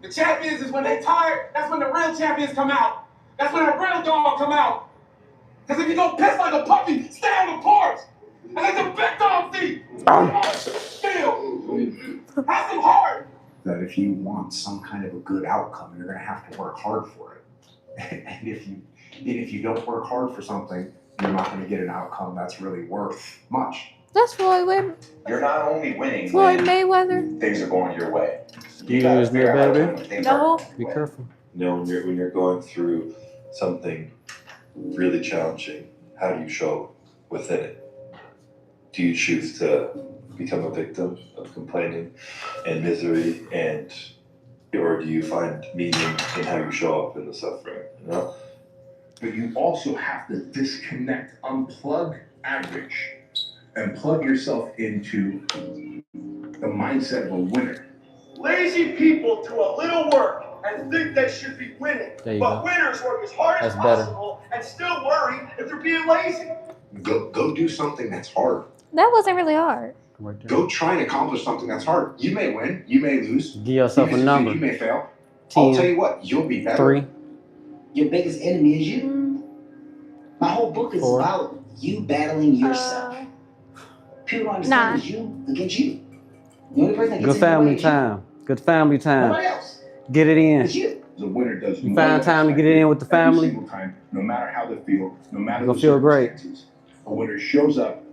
The champions is when they tired, that's when the real champions come out. That's when a real dog come out. Because if you go piss like a puppy, stay on the porch. And let the big dog see. Feel. Have some heart. That if you want some kind of a good outcome, you're gonna have to work hard for it. And if you don't work hard for something, you're not gonna get an outcome that's really worth much. That's Floyd You're not only winning Floyd when Mayweather. things are going your way. You use me, baby. No. Be careful. You know, when you're going through something really challenging, how do you show within it? Do you choose to become a victim of complaining and misery, or do you find meaning in how you show up in the suffering? You know? But you also have to disconnect, unplug average, and plug yourself into the mindset of a winner. Lazy people do a little work and think they should be winning. There you But go. winners work as hard as That's better. possible and still worry if they're being lazy. Go do something that's hard. That wasn't really hard. Right there. Go try and accomplish something that's hard. You may win, you may lose. Give yourself you a may number. succeed, you may fail. I'll tell 10, you what, you'll be better. 3, Your biggest enemy is you. My whole book is 4. about you battling yourself. People don't understand it's you against you. The only person that Good gets in your way family is you. time. Good family time. Nobody else. Get it It's in. you. The winner does You find time to get it in with the every family. single time, no matter how they feel, no matter You'll the feel great. circumstances. A winner shows up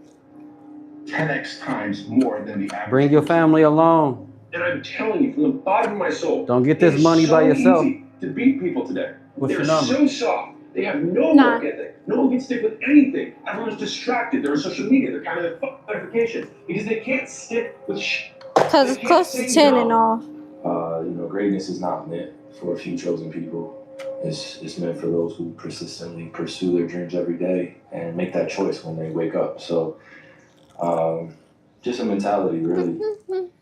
10x times more than the average. Bring your family along. And I'm telling you from the bottom of my soul, Don't get this it is money by so yourself. easy to beat people today. What's They're your number? so soft. They have no Nah. work ethic. No one can stick with anything. Everyone's distracted. They're on social media. They're kind of notification because they can't stick with Because it's close to 10 and all. You know, greatness is not meant for a few chosen people. It's meant for those who persistently pursue their dreams every day and make that choice when they wake up. So, just a mentality, really.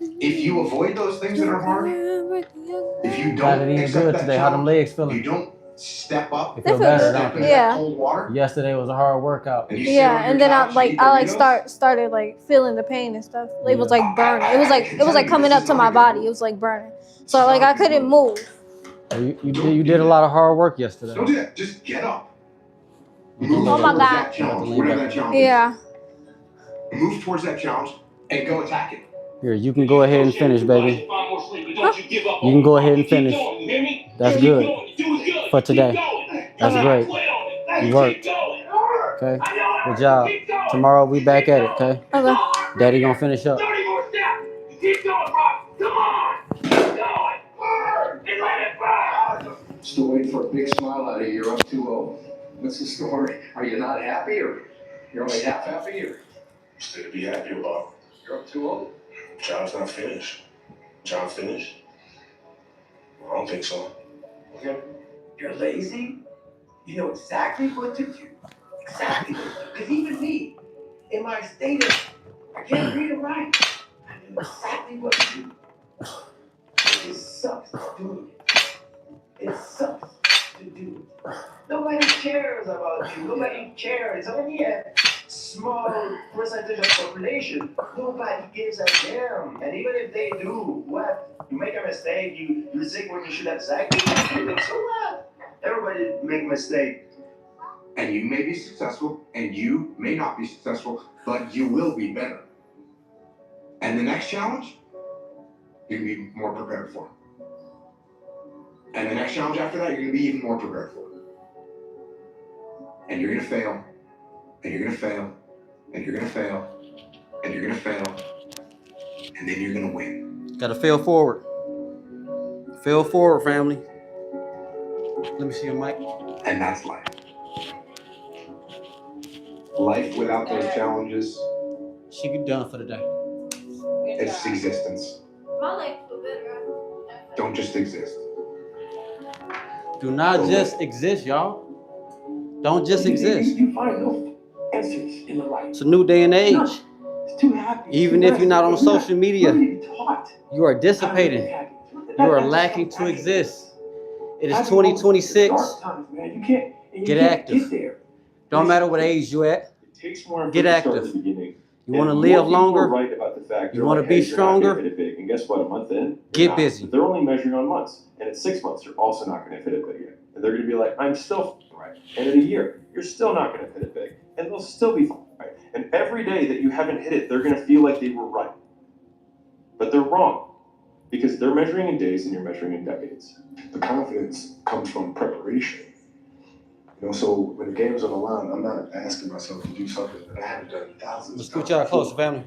If you avoid those things that are hard, if you Got don't it in accept good that today. How them challenge, legs you feeling? don't step up, They feel They feel better, good. don't step into they? Yeah. that cold water, Yesterday was a hard workout. and you sit Yeah, on your and then I couch and eat Doritos, started like feeling the pain and stuff. It was Yeah. like burning. It was like coming up to my body. It was like burning. So like I couldn't move. You did a lot of hard work yesterday. don't do that. Just get up. Oh Move my towards God. that challenge, whatever that challenge Yeah. is. Move towards that challenge and go attack it. Here, you can go ahead and finish, baby. You can go ahead and finish. That's good for today. That's great. You worked. Okay. Good job. Tomorrow we back at it. Okay. Okay. Daddy gonna finish up. Still waiting for a big smile out of you. You're up 2-0. What's the story? Are you not happy, or you're only half happy, or? Still to be happy about. You're up 2-0. Job's not finished. Job finished? I don't think so. You're lazy. You know exactly what to do. Exactly. Because even me, in my state of, I can't read or write. I know exactly what to do. It sucks doing it. It sucks to do it. Nobody cares about you. Nobody cares. Only a small percentage of population. Nobody gives a damn. And even if they do, what? You make a mistake, you think when you should have said, so what? Everybody make a mistake. And you may be successful, and you may not be successful, but you will be better. And the next challenge, you can be more prepared for. And the next challenge after that, you're going to be even more prepared for. And you're going to fail, and you're going to fail, and you're going to fail, and you're going to fail, and then you're going to win. Gotta fail forward. Feel forward, family. Let me see your mic. And that's life. Life without those challenges, She be done for the day. it's existence. My legs feel better. Don't just exist. Do not just exist, y'all. Don't just exist. You find no answers in the life. It's a new day and age. It's too happy. Even if you're not on social media, Taught. you are dissipating. You are lacking to exist. It is 2026. Dark times, man. You can't. And you Get can't active. Get there. Don't matter what age you at. It takes more Get effort to start at active. the beginning. You want to And live more people are longer? right about the fact You they're wanna like, be hey, you're not gonna stronger? hit it big. And guess what? A month in, Get you're not. busy. But they're only measuring on months, and at 6 months, you're also not going to hit it big yet. And they're going to be like, I'm still right. And in a year, you're still not going to hit it big, and they'll still be right. And every day that you haven't hit it, they're going to feel like they were right, but they're wrong because they're measuring in days and you're measuring in decades. The confidence comes from preparation. You know, so when the game's on the line, I'm not asking myself to do something that I haven't done thousands Let's of scoot times. y'all closer, family.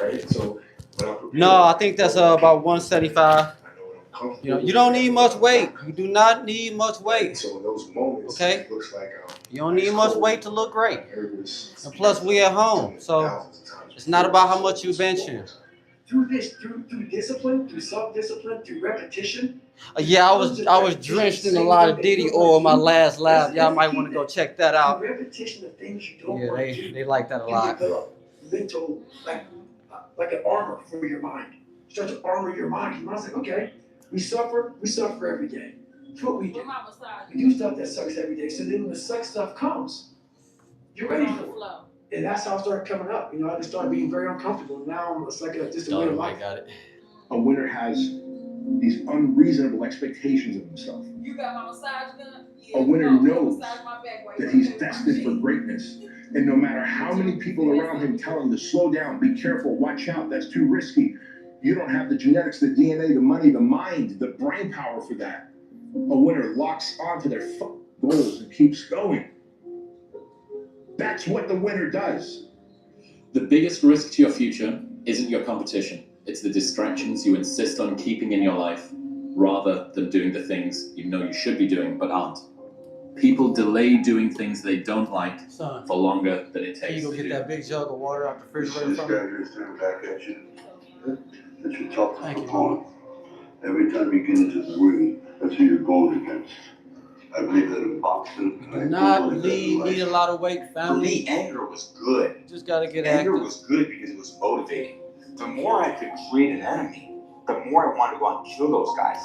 Right? So when I'm prepared, No, I think that's about 175. I know what I'm comfortable You don't need much weight. You do not need much weight. So in those moments, Okay. it looks like You don't need much weight to look great. nervous. And plus, we at home, so it's not about how much you benching. Through this, through discipline, through self-discipline, through repetition. Yeah, I was drenched in a lot of Diddy oil in my last lap. Y'all might want to go check that out. Through repetition of things you don't Yeah, want to do. they like that a You lot. develop mental, like an armor for your mind. You start to armor your mind. Your mind's like, okay, we suffer every day. That's what we do. We do stuff that sucks every day. So then when the suck stuff comes, you're ready for it. And that's how I started coming up. You know, I just started being very uncomfortable. Now it's like just a way of life. Got it. A winner has these unreasonable expectations of himself. You got my massage gun? A winner knows that he's destined for greatness. And no matter how many people around him tell him to slow down, be careful, watch out, that's too risky, you don't have the genetics, the DNA, the money, the mind, the brain power for that. A winner locks onto their goals and keeps going. That's what the winner does. The biggest risk to your future isn't your competition. It's the distractions you insist on keeping in your life rather than doing the things you know you should be doing but aren't. People delay doing things they don't like Son, for longer than it can takes you go to get do. that big jug of water out the refrigerator This from guy me? just threw back at you. That's your toughest Thank you, opponent. Every time you get into the ring, that's who you're going against. I believe that in boxing. Do not need a lot of weight, For family. me, anger was good. You just gotta get Anger active. was good because it was motivating. The more I could create an enemy, the more I wanted to go out and kill those guys.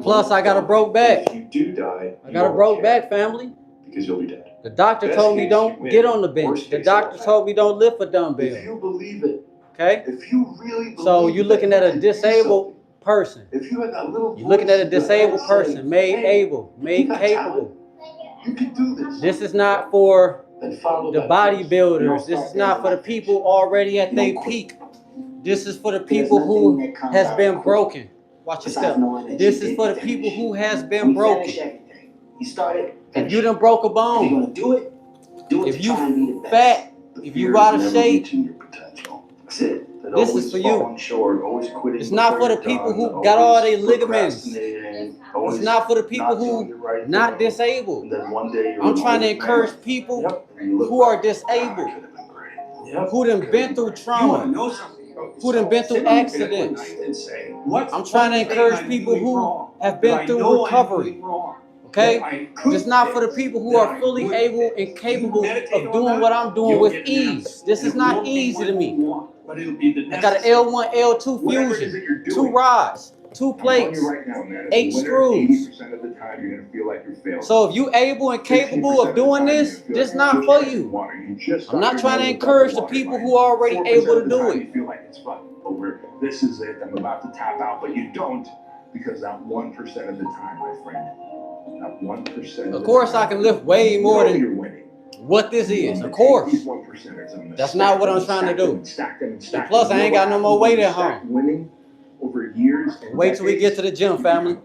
Plus, I got a broke back. If you do die, I got a broke back, family. because you'll be dead. The doctor Best told me case, don't you win. get on the bench. Worst The case, doctor you'll told me don't lift for If dumbbell. you believe it, Okay? if you really believe So you're looking at a disabled person. if you had that little You're looking at a voice that disabled said, person, made hey, able, you made got capable. you can do this. This is not for Then follow the that. bodybuilders. This is not for the people already at their peak. This is for the people who has been broken. Watch your step. This is for the people who has been broken. You started. If you done broke a You're bone, gonna do it. Do it if to you try and be the best. fat, The if fear you is out of never shape, reaching your potential. That's it. And This is always for you. falling short, always quitting it's not for before the you're people done, who got all always their ligaments. procrastinating, It's always not for the people not doing who the right not thing. disabled. And then one day you're I'm trying to always encourage mad. people And you look who are back, "God, I disabled, could have been great." Yep. who done been through You wanna trauma, know something? who done been through Sit on your bed one accidents. night and say, what's I'm trying to one thing encourage I'm people doing who wrong have that been I through know I'm recovery. doing wrong, Okay? that I could It's not for the fix, people who that are I fully would able fix. and capable You meditate of on doing that, what I'm doing you'll with get an answer. ease. This is It not won't be easy what to you me. want, but it'll be the I got an necessary. L1, L2 Whatever it is that fusion, you're 2 doing, rods, 2 I'm telling plates, you right now, man, as 8 a winner, screws. 80% of the time you're gonna feel like you're failing. So if you able and capable 15% of doing the time, this, you're gonna feel this like not you're for just you. water. You just I'm not got trying to your nose encourage above the water people line. who are already 4% able of to the do time it. You feel like it's fun. Over. This is it. I'm about to tap out, but you don't, because that 1% of the time, my friend, that 1%. Of course, I can lift way more you're than winning. what this is. I'm Of gonna course. take these 1%ers, I'm gonna That's stack not what them I'm and trying to stack them do. and stack them and And stack plus, them. I ain't You know got no what more happens weight when you at stack home. winning over years and Wait till we get to the gym, family.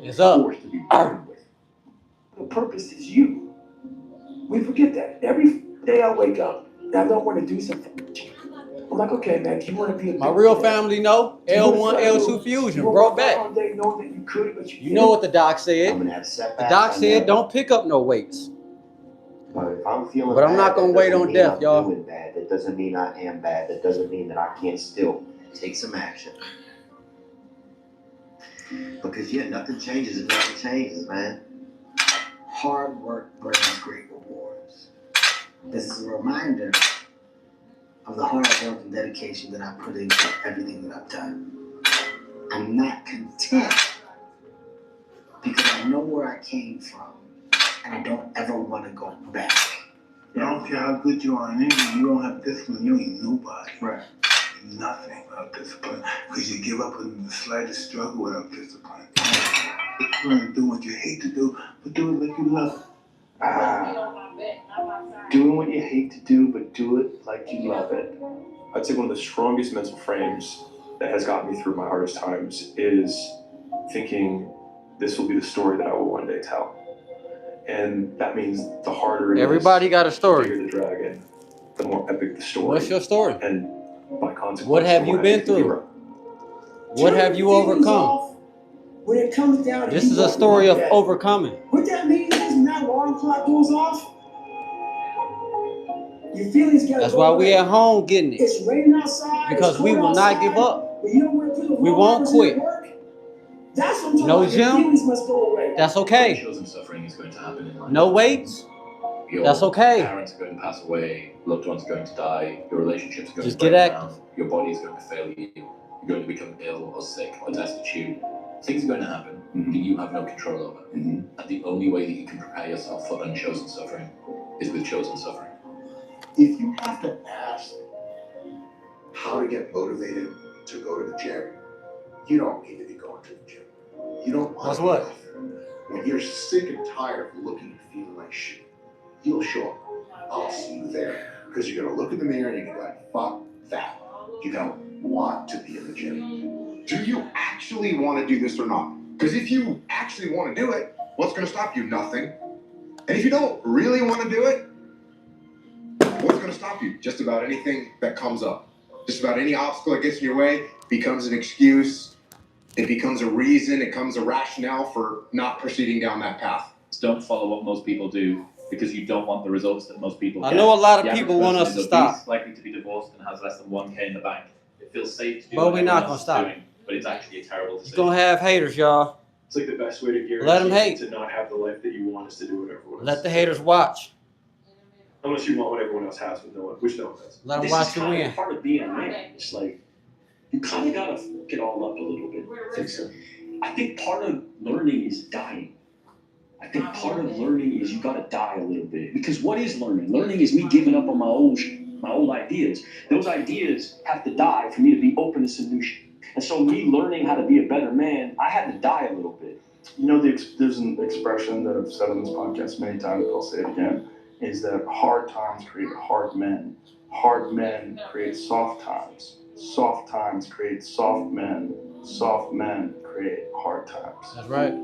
It's up. The purpose is you. We forget that. Every day I wake up, I don't want to do something. I I'm like, okay, man, if you want to be a My big real man, family know you wanna L1, try to L2 do- fusion, you brought wanna work back. all day knowing that you could, but you You know what the doc said. I'm gonna have The setbacks. doc I said know. don't pick up no weights. But if I'm feeling But I'm bad, not gonna that wait doesn't on mean death, I'm y'all. doing bad. That doesn't mean I am bad. That doesn't mean that I can't still take some action. Because yeah, nothing changes if nothing changes, man. Hard work brings great rewards. This is a reminder of the hard work and dedication that I put into everything that I've done. I'm not content because I know where I came from and I don't ever want to go back. I don't care how good you are in anything, you don't have discipline, you ain't nobody. Right. Nothing without discipline. Because you give up in the slightest struggle without discipline. You learn to do what you hate to do, but do it like you love it. Doing what you hate to do, but do it like you love it. I'd say one of the strongest mental frames that has gotten me through my hardest times is thinking this will be the story that I will one day tell. And that means the harder it is, Everybody got a story. the bigger the dragon, the more epic the story. What's your story? And by consequence, What have the you more been epic the through? hero. What have you overcome? When it comes down to This you is a walking story like of that, overcoming. what that means is when that alarm clock goes off, your feelings gotta That's go why away. we at home getting it. It's raining outside. Because it's we cold will not outside, give up. but you don't want to put the We wrong won't hours in quit. at work. That's what I'm talking No about. Your gym. feelings must go away. That's okay. Chosen suffering is going to happen in life. No weights. Your That's okay. parents are going to pass away, loved ones are going to die, your relationships are going Just to break get down, your body is going to fail you, you're going to become ill or sick or destitute. Things are going to happen that you have no control over. And the only way that you can prepare yourself for unchosen suffering is with chosen suffering. If you have to ask how to get motivated to go to the gym, you don't need to be going to the gym. You don't want That's to. what? When you're sick and tired of looking and feeling like shit, you'll show up. I'll see you there. Because you're going to look in the mirror and you're going to be like, fuck that. You don't want to be in the gym. Do you actually want to do this or not? Because if you actually want to do it, what's going to stop you? Nothing. And if you don't really want to do it, what's going to stop you? Just about anything that comes up. Just about any obstacle that gets in your way becomes an excuse. It becomes a reason. It becomes a rationale for not proceeding down that path. Don't follow what most people do because you don't want the results that most people I get. know a lot of The average people want person us to is stop. obese, likely to be divorced and has less than 1K in the bank. It feels safe to do But what we're not everyone gonna else is stop. doing, but it's actually a terrible You're decision. gonna have haters, y'all. It's like the best way to guarantee Let 'em hate. to not have the life that you want is to do what everyone else. Let the haters watch. Unless you want what everyone else has with no one, which no one does. Let them This watch is you kinda win. part of being a man. It's like you kind of gotta get all up a little bit. I think so. I think part of learning is dying. I think part of learning is you gotta die a little bit. Because what is learning? Learning is me giving up on my old ideas. Those ideas have to die for me to be open to some new shit. And so me learning how to be a better man, I had to die a little bit. You know, there's an expression that I've said on this podcast many times, but I'll say it again, is that hard times create hard men. Hard men create soft times. Soft times create soft men. Soft men create hard times. That's right.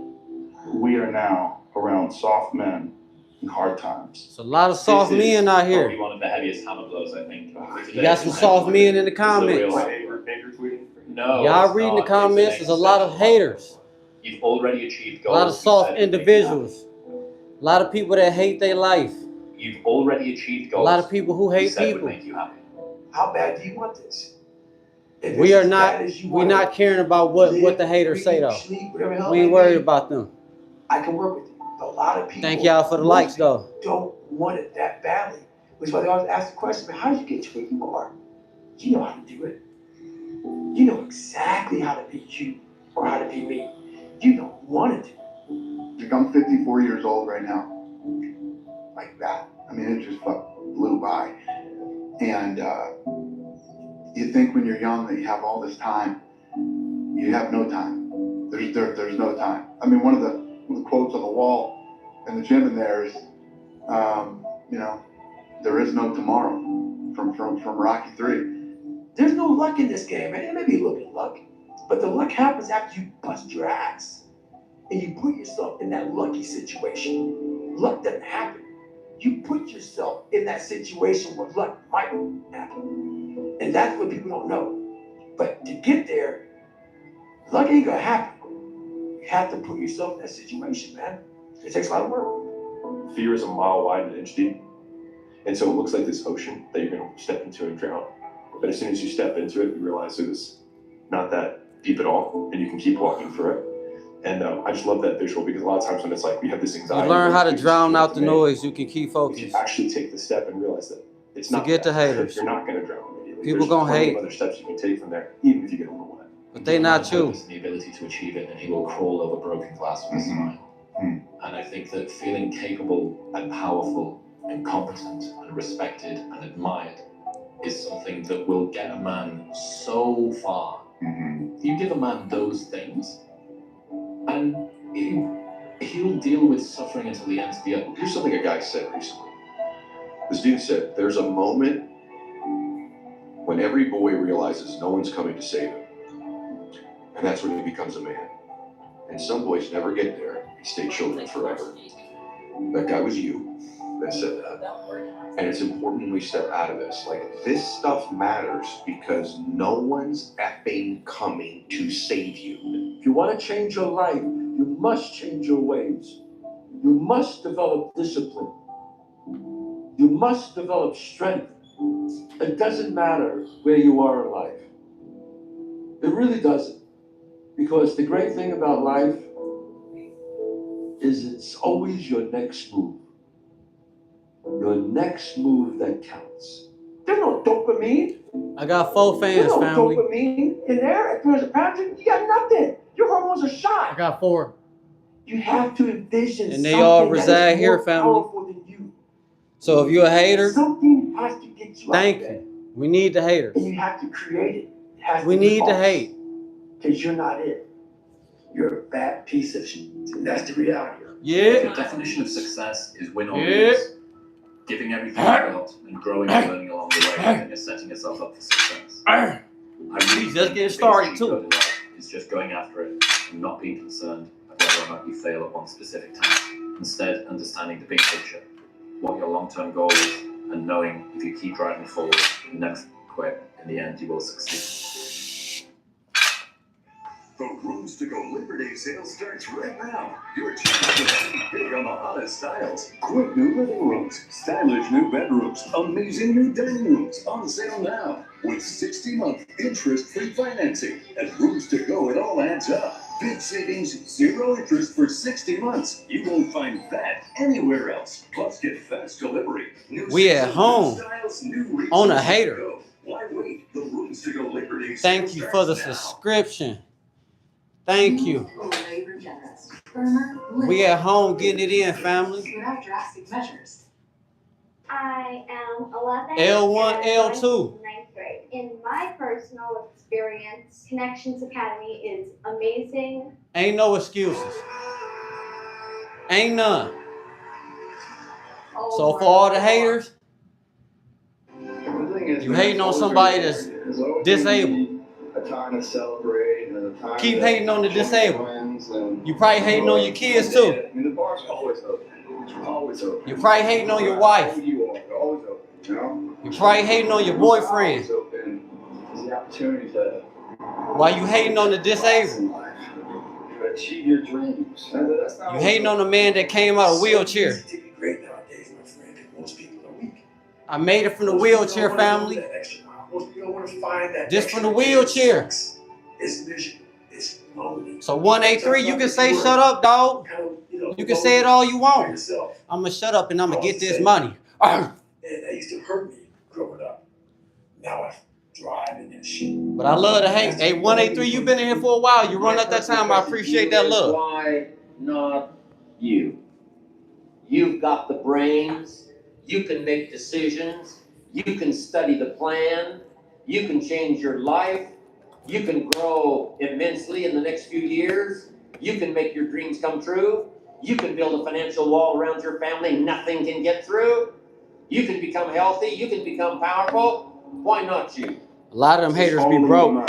We are now around soft men in hard times. It's a lot of soft men out here. Probably one of the heaviest hammer blows, I think. You got some soft men in the comments. No. Y'all it's reading not. the comments, there's a lot of haters. You've already achieved A goals. lot of you soft said you'd make individuals. A lot of people that hate their life. happen. You've already achieved A goals. lot of people who you hate said would people. make you happy. How bad do you want this? If We it's are as not. bad as you We're want not it, caring about what live, the haters say breathe, though. sleep, whatever the hell We ain't they worried do, about them. I can work with you. But a lot of people. Thank y'all for the most likes though. Don't want it that badly. Which is why they always ask the question, man, how did you get to where you are? You know how to do it. You know exactly how to be you or how to be me. You don't want it. Like I'm 54 years old right now. Like that. I mean, it just blew by. And you think when you're young that you have all this time. You have no time. There's no time. I mean, one of the quotes on the wall in the gym in there is, you know, there is no tomorrow from Rocky 3. There's no luck in this game, man. It may be a little bit of luck, but the luck happens after you bust your ass and you put yourself in that lucky situation. Luck doesn't happen. You put yourself in that situation where luck might happen. And that's what people don't know. But to get there, luck ain't gonna happen. You have to put yourself in that situation, man. It takes a lot of work. Fear is a mile wide and an inch deep. And so it looks like this ocean that you're going to step into and drown. But as soon as you step into it, you realize it was not that deep at all, and you can keep walking through it. And I just love that visual, because a lot of times when it's like we have this anxiety. You learn how to drown out the noise. You can keep focused. You actually take the step and realize that it's not. Forget the haters. You're not going to drown immediately. People There's gonna plenty hate. of other steps you can take from there, even if you get overwhelmed. But they not you. The ability to achieve it, and he will crawl over broken glass with a smile. And I think that feeling capable and powerful and competent and respected and admired is something that will get a man so far. You give a man those things, and he'll deal with suffering until the end of the earth. Here's something a guy said recently. This dude said, there's a moment when every boy realizes no one's coming to save him. And that's when he becomes a man. And some boys never get there and stay children forever. That guy was you that said that. And it's important when we step out of this. Like, this stuff matters because no one's effing coming to save you. If you want to change your life, you must change your ways. You must develop discipline. You must develop strength. It doesn't matter where you are in life. It really doesn't. Because the great thing about life is it's always your next move. Your next move that counts. There's no dopamine. I got 4 fans, There's no family. dopamine in there. If there's a pattern, you got nothing. Your hormones are shot. I got 4. You have to envision And they all something that reside is here, more family. powerful than you. So if you're a hater, Something has to get you thank out there. you. We need the haters. And you have to create it. It has We to be need the false. hate. Because you're not it. You're a bad piece of shit. And that's the reality. The definition of success is win or lose. Giving everything you've got and growing and learning along the way, and you're setting yourself up for success. I really He's just think getting the started, biggest cheat too. code in life is just going after it and not being concerned of whether or not you fail at one specific task. Instead, understanding the big picture, what your long-term goal is, and knowing if you keep driving forward, you never quit, in the end you will succeed. The Rooms to Go Labor Day sale starts right now. Your chance to save big on the hottest styles. Quick new living rooms, stylish new bedrooms, amazing new dining rooms on sale now. With 60-month interest-free financing. At Rooms to Go, it all adds up. Big savings, zero interest for 60 months. You won't find that anywhere else. Plus, get fast delivery. New We at seasons, home new styles, new on a reasons to hater. go. Why wait? The Rooms to Go Labor Day Thank sale you for the starts now. subscription. Thank you. We at home getting it in, family. Without drastic measures. I am 11. L1, and going L2. to ninth grade. In my personal experience, Connections Academy is amazing. Ain't no excuses. Ain't none. So for all the haters, you hating on somebody that's disabled. A time to celebrate and a time Keep to hating on the disabled. friends and You probably hating on your kids too. I mean, the bar's always open. It's always open. You probably hating on your wife. Who you are, they're always open. You know. You probably hating on your boyfriend. Always open is the opportunity to Why you hating on the disabled? to achieve your dreams. That's not You hating on the man that came out of a wheelchair. To be great nowadays, my friend. Most people are weak. I made it from the wheelchair, family. Most people don't want to find that. Just from the wheelchair. It's vision. It's lonely. So 183, you can say shut up, dog. You can say it all you want. I'ma shut up and I'ma get this money. And that used to hurt me growing up. Now I drive and shit. But I love the hate. Hey, 183, you been in here for a while. You run up that time. I appreciate that love. Why not you? You've got the brains. You can make decisions. You can study the plan. You can change your life. You can grow immensely in the next few years. You can make your dreams come true. You can build a financial wall around your family nothing can get through. You can become healthy. You can become powerful. Why not you? A lot of them haters be broke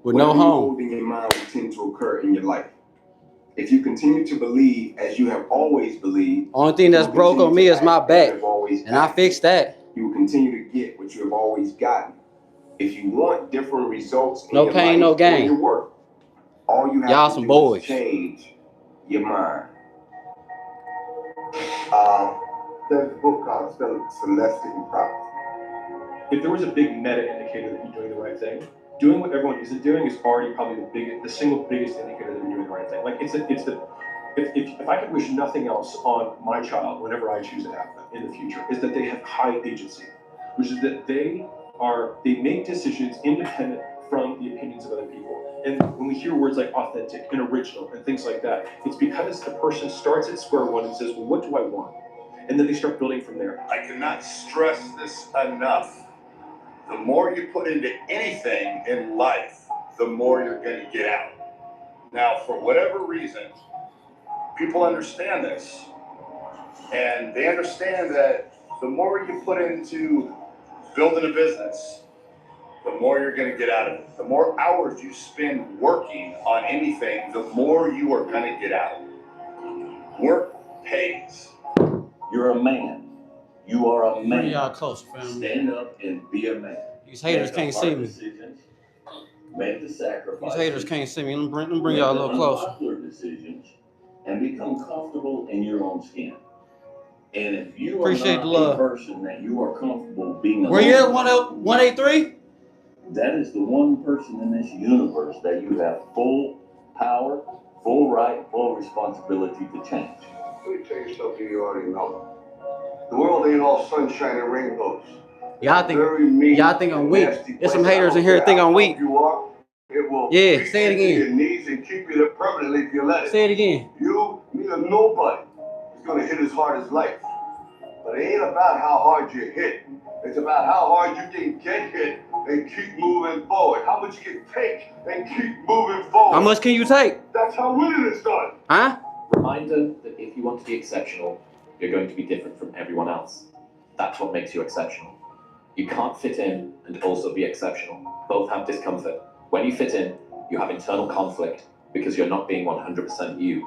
with no home. Whatever you hold in your mind will tend to occur in your life. If you continue to believe as you have always believed, Only thing that's broke on me is my back. you have always And I fixed that. you will continue to get what you have always gotten. If you want different results in No your pain, life no or gain. your work, all you have Y'all to some do boys. is change your mind. There's a book called Celestial Prophecy. If there was a big meta indicator that you're doing the right thing, doing what everyone isn't doing is already probably the single biggest indicator that you're doing the right thing. Like if I could wish nothing else on my child whenever I choose to have them in the future, is that they have high agency, which is that they make decisions independent from the opinions of other people. And when we hear words like authentic and original and things like that, it's because the person starts at square one and says, well, what do I want? And then they start building from there. I cannot stress this enough. The more you put into anything in life, the more you're going to get out. Now, for whatever reason, people understand this. And they understand that the more you put into building a business, the more you're going to get out of it. The more hours you spend working on anything, the more you are going to get out. Work pays. You're a man. You are a man. Bring y'all closer, family. Stand up and be a man. These haters Make can't the see hard me. decisions. Make the sacrifices. These haters can't see me. Let me bring y'all a little closer. Unpopular decisions and become comfortable in your own skin. And if you Appreciate are the not love. a person that you are comfortable being alone, Where you at? 183? that is the one person in this universe that you have full power, full right, full responsibility to change. Let me tell you something you already know. The world ain't all sunshine and rainbows. Y'all think I'm weak. There's some haters in here that think I'm weak. You are, it will Yeah, beat say it you to your again. knees and keep you there permanently if you let it. Say it again. You, neither nobody is going to hit as hard as life. But it ain't about how hard you hit. It's about how hard you can get hit and keep moving forward. How much you can take and keep moving forward. How much can you take? That's how winning is done. Huh? Reminder that if you want to be exceptional, you're going to be different from everyone else. That's what makes you exceptional. You can't fit in and also be exceptional. Both have discomfort. When you fit in, you have internal conflict because you're not being 100% you.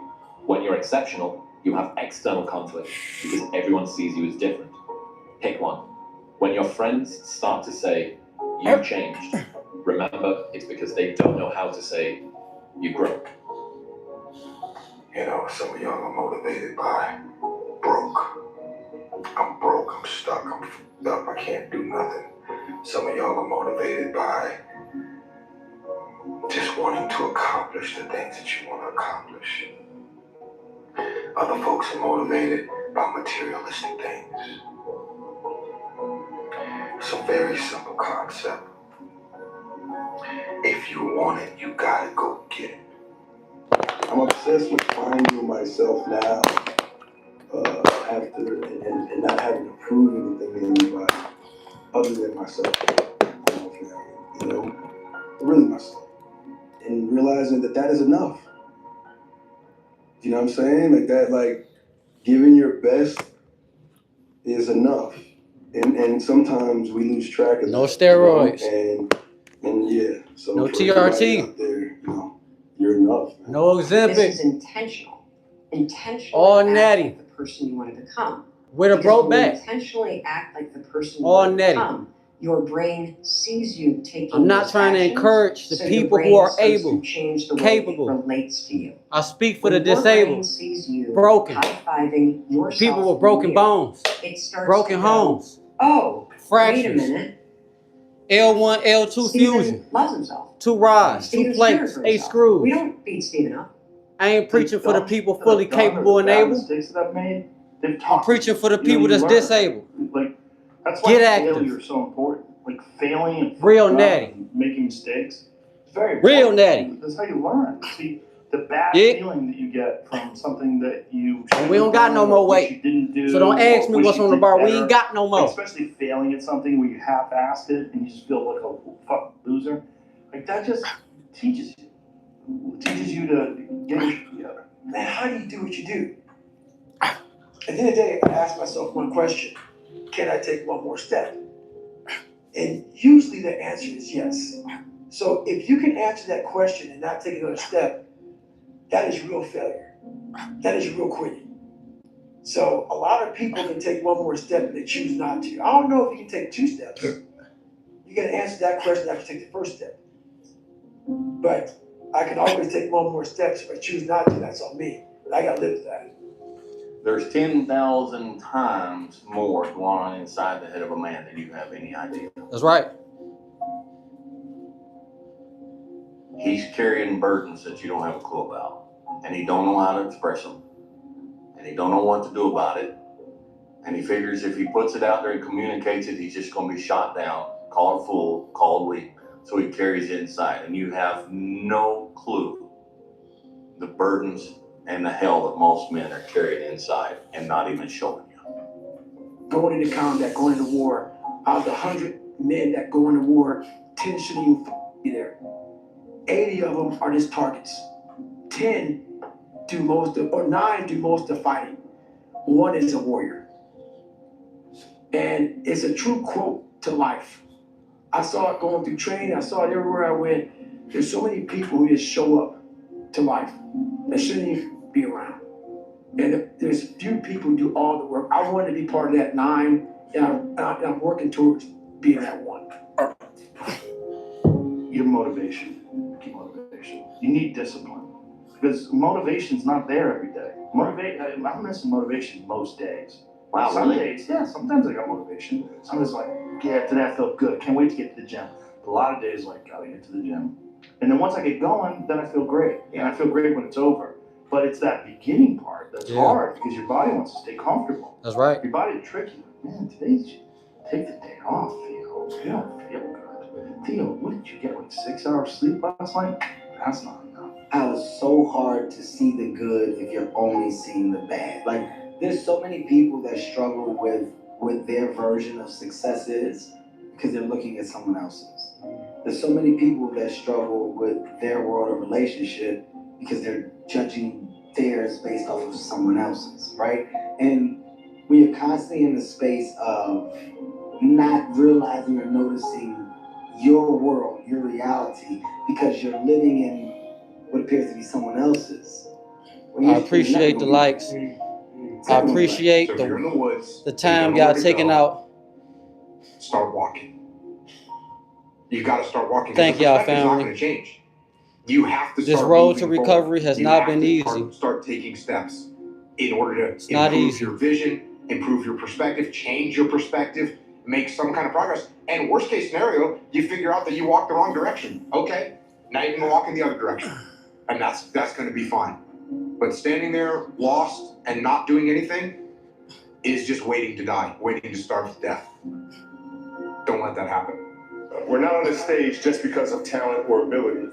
When you're exceptional, you have external conflict because everyone sees you as different. Pick one. When your friends start to say, you changed, remember it's because they don't know how to say, you grow. You know, some of y'all are motivated by broke. I'm broke, I'm stuck, I'm f***ed up, I can't do nothing. Some of y'all are motivated by just wanting to accomplish the things that you want to accomplish. Other folks are motivated by materialistic things. It's a very simple concept. If you want it, you gotta go get it. I'm obsessed with finding myself now, after and not having to prove anything to anybody other than myself. You know, really myself, and realizing that is enough. You know what I'm saying? Like that, like giving your best is enough, and sometimes we lose track of No that, steroids. you know? and yeah, so No for everybody TRT. out there, you know, you're enough. Man. No This Ozempic. is intentional. Intentionally All act natty. like the person you want to become. With a Because broke when you back. intentionally act like the person you All want to natty. become, your brain sees you taking I'm not those trying to actions, encourage the so your people brain who are starts to able, change the way capable. it relates to you. I speak for When the your brain disabled, sees you broken, high-fiving yourself people in with the broken mirror, bones, it starts broken to go, homes, oh, wait a fractures, minute, L1, L2 Steven fusion, loves himself. 2 rods, 2 Steven's caring plates, for 8 himself. screws. We don't beat Steven up. I ain't preaching for the people fully Done or capable and bad able. mistakes that I've made, they've I'm taught me. preaching for the You know, people you that's learn. disabled. Like, that's why Get active. failure is so important. Like failing and Real fucking up natty. and making mistakes. It's very Real important. natty. That's how you learn. See, the bad Yeah. feeling that you get from something that you And we don't got no more wish you weight. didn't do, So don't ask or me wish what's you on the did bar. We better. ain't got no Like, more. especially failing at something where you half-assed it and you just feel like a fucking loser. Like that just teaches you. It teaches you to get your shit together. Man, how do you do what you do? At the end of the day, I ask myself one question: can I take one more step? And usually the answer is yes. So if you can answer that question and not take another step, that is real failure. That is real quitting. So a lot of people can take one more step and they choose not to. I don't know if you can take 2 steps. You You gotta answer that question after you take the first step. But I can always take one more steps. If I choose not to, that's on me. But I gotta live with that. There's 10,000 times more going on inside the head of a man than you have any idea. That's right. He's carrying burdens that you don't have a clue about. And he don't know how to express them. And he don't know what to do about it. And he figures if he puts it out there and communicates it, he's just gonna be shot down, called a fool, called weak. So he carries it inside. And you have no clue the burdens and the hell that most men are carrying inside and not even showing you. Going into combat, going into war, out of the 100 men that go into war, 10 shouldn't even be there. 80 of them are just targets. 10 do most of, or 9 do most of the fighting. 1 is a warrior. And it's a true quote to life. I saw it going through training, I saw it everywhere I went. There's so many people who just show up to life that shouldn't even be around. And there's few people who do all the work. I wanted to be part of that 9, and I'm working towards being that 1. Your motivation. Keep motivation. You need discipline. Because motivation's not there every day. I'm missing motivation most days. Wow, Some really? days, yeah, sometimes I got motivation. Sometimes like, yeah, today I felt good. Can't wait to get to the gym. But a lot of days like, gotta get to the gym. And then once I get going, then I feel great. And I feel great when it's over. But it's that beginning part that's hard because your body wants to stay comfortable. That's right. Your body will trick you. Man, today's take the day off, Theo. You don't feel good. Theo, what did you get? Like 6 hours sleep last night? That's not enough. How it's so hard to see the good if you're only seeing the bad. Like, there's so many people that struggle with their version of success is because they're looking at someone else's. There's so many people that struggle with their world of relationship because they're judging theirs based off of someone else's, right? And we are constantly in the space of not realizing or noticing your world, your reality, because you're living in what appears to be someone else's. I appreciate the likes. I appreciate So if you're in the woods, the time y'all taking out. Start walking. You got to start walking. Thank because y'all, perspective's not family. going to change. You have to This start road to moving recovery forward. has You not have been to easy. Start taking steps in order to not improve easy. your vision, improve your perspective, change your perspective, make some kind of progress. And worst case scenario, you figure out that you walked the wrong direction. Okay, now you can walk in the other direction, and that's going to be fine. But standing there lost and not doing anything is just waiting to die, waiting to starve to death. Don't let that happen. We're not on this stage just because of talent or ability.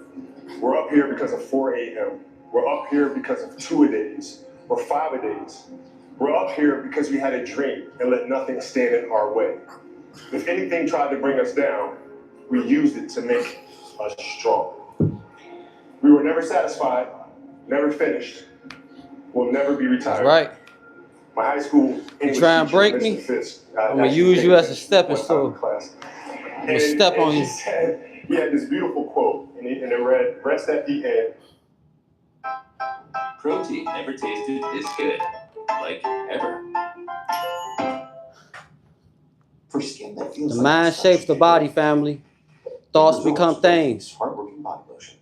We're up here because of 4 a.m. We're up here because of 2-a-days or 5-a-days. We're up here because we had a dream and let nothing stand in our way. If anything tried to bring us down, we used it to make us strong. We were never satisfied, never finished, will never be retired. That's right. My high school English try and teacher, break Mr. me? Fitz, I'm gonna actually use came you as a in stepping one time in stone. class. I'm gonna step on she you. said, he had this beautiful quote, and it read, rest at the end. Protein never tasted this good. Like, ever. For skin that feels The mind shapes the body, family. Thoughts become things. Hardworking body lotion.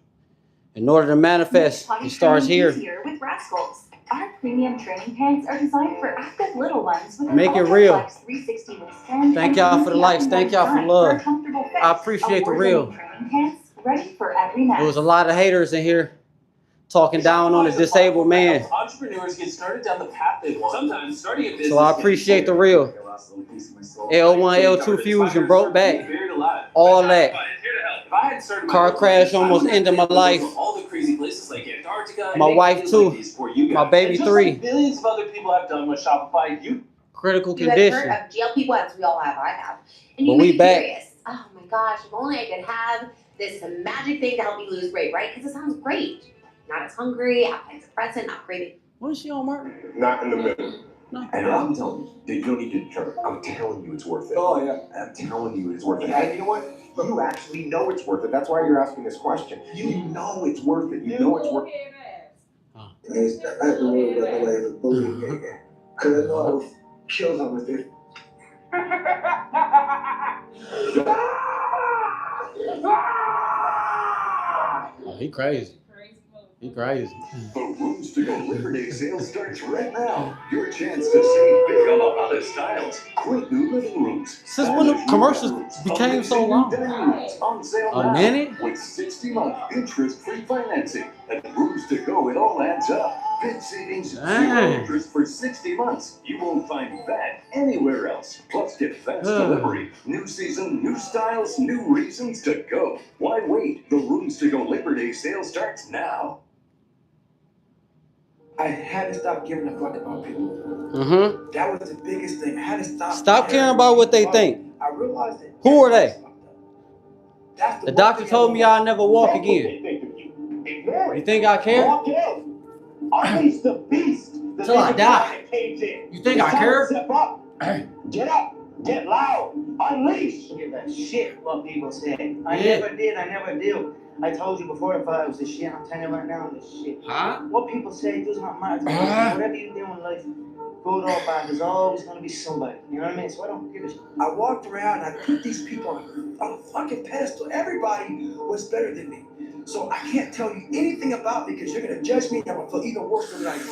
In order to manifest, it starts here. Easier with Rascals. Our premium training pants are designed for active little ones with Make an it real. Ultra Flex 360 withstand Thank and y'all for the likes. Thank y'all for design love. a comfortable fit. I appreciate the real. Award-winning training pants ready for every match. There was a lot of haters in here talking down on a disabled man. Entrepreneurs get started down the path they want. Sometimes starting a business. So I appreciate the real. L1, L2 fusion broke back. All that. If I had started my Car own crash business, I almost would have ended my been life. to all the crazy places like Antarctica. and My make wife things too. like these for you My guys. baby And just 3. like billions of other people have done with Shopify, you Critical You guys heard condition. of GLP-1s? We all have. I have. And But you we may be back. curious. Oh my gosh! If only I could have this magic thing to help me lose weight, right? Because it sounds great. Not as hungry, appetite suppressant, not craving. What is she on, Mark? Not in the middle. And I'm telling you, you don't need to determine. I'm telling you it's worth it. Oh, yeah. I'm telling you it's worth it. And you know what? You actually know it's worth it. That's why you're asking this question. You know it's worth it. You know it's worth it. I used to worry about the way the bullying again. Because I know I was killed him with it. Oh, he crazy. He crazy. The Rooms to Go Labor Day sale starts right now. Your chance to save big on the hottest styles. Great new living rooms. Since when the commercials became so long? On sale A now minute? with 60-month interest-free financing. At Rooms to Go, it all adds up. Big savings, zero Dang. interest for 60 months. You won't find that anywhere else. Plus, get fast delivery. New season, new styles, new reasons to go. Why wait? The Rooms to Go Labor Day sale starts now. I had to stop giving a fuck about people. Mm-hmm. That was the biggest thing. I had to Stop caring about what they think. I realized that. Who are they? That's The doctor told me I'll never walk again. You think I care? Unleash the beast. Till I die. You think I care? Step up. Get up. Get loud. Unleash. Give that shit what people say. I Yeah. never did. I never do. I told you before if I was the shit. I'm telling you right now, I'm the shit. Huh? What people say does not matter. Whatever you do in life, good or bad, there's always gonna be somebody. You know what I mean? So I don't give a shit. I walked around and I put these people on a fucking pedestal. Everybody was better than me. So I can't tell you anything about me because you're gonna judge me and I'm gonna feel even worse than I do.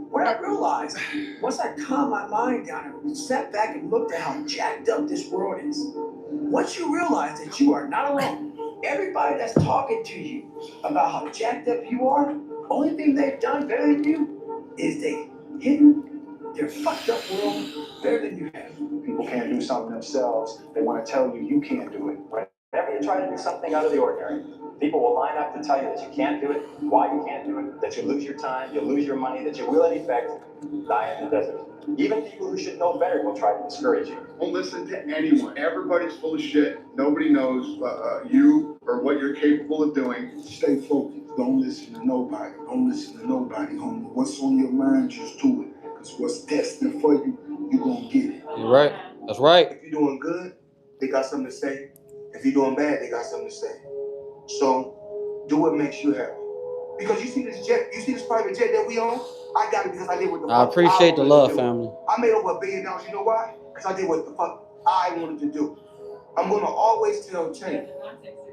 What I realized, once I calmed my mind down and sat back and looked at how jacked up this world is, once you realize that you are not alone, everybody that's talking to you about how jacked up you are, only thing they've done better than you is they hidden their fucked up world better than you have. People can't do something themselves. They want to tell you you can't do it. Right? Whenever you try to do something out of the ordinary, people will line up to tell you that you can't do it, why you can't do it, that you lose your time, you lose your money, that you will in effect die in the desert. Even people who should know better will try to discourage you. Don't listen to anyone. Everybody's full of shit. Nobody knows you or what you're capable of doing. Stay focused. Don't listen to nobody. Don't listen to nobody, homie. What's on your mind, just do it. Because what's destined for you, you're going to get it. You're right. That's right. If you're doing good, they got something to say. If you're doing bad, they got something to say. So do what makes you happy. Because you see this jet, you see this private jet that we own? I got it because I did what the fuck I appreciate the wanted love, to do. family. I made over $1 billion. You know why? Because I did what the fuck I wanted to do. I'm gonna always tell Change,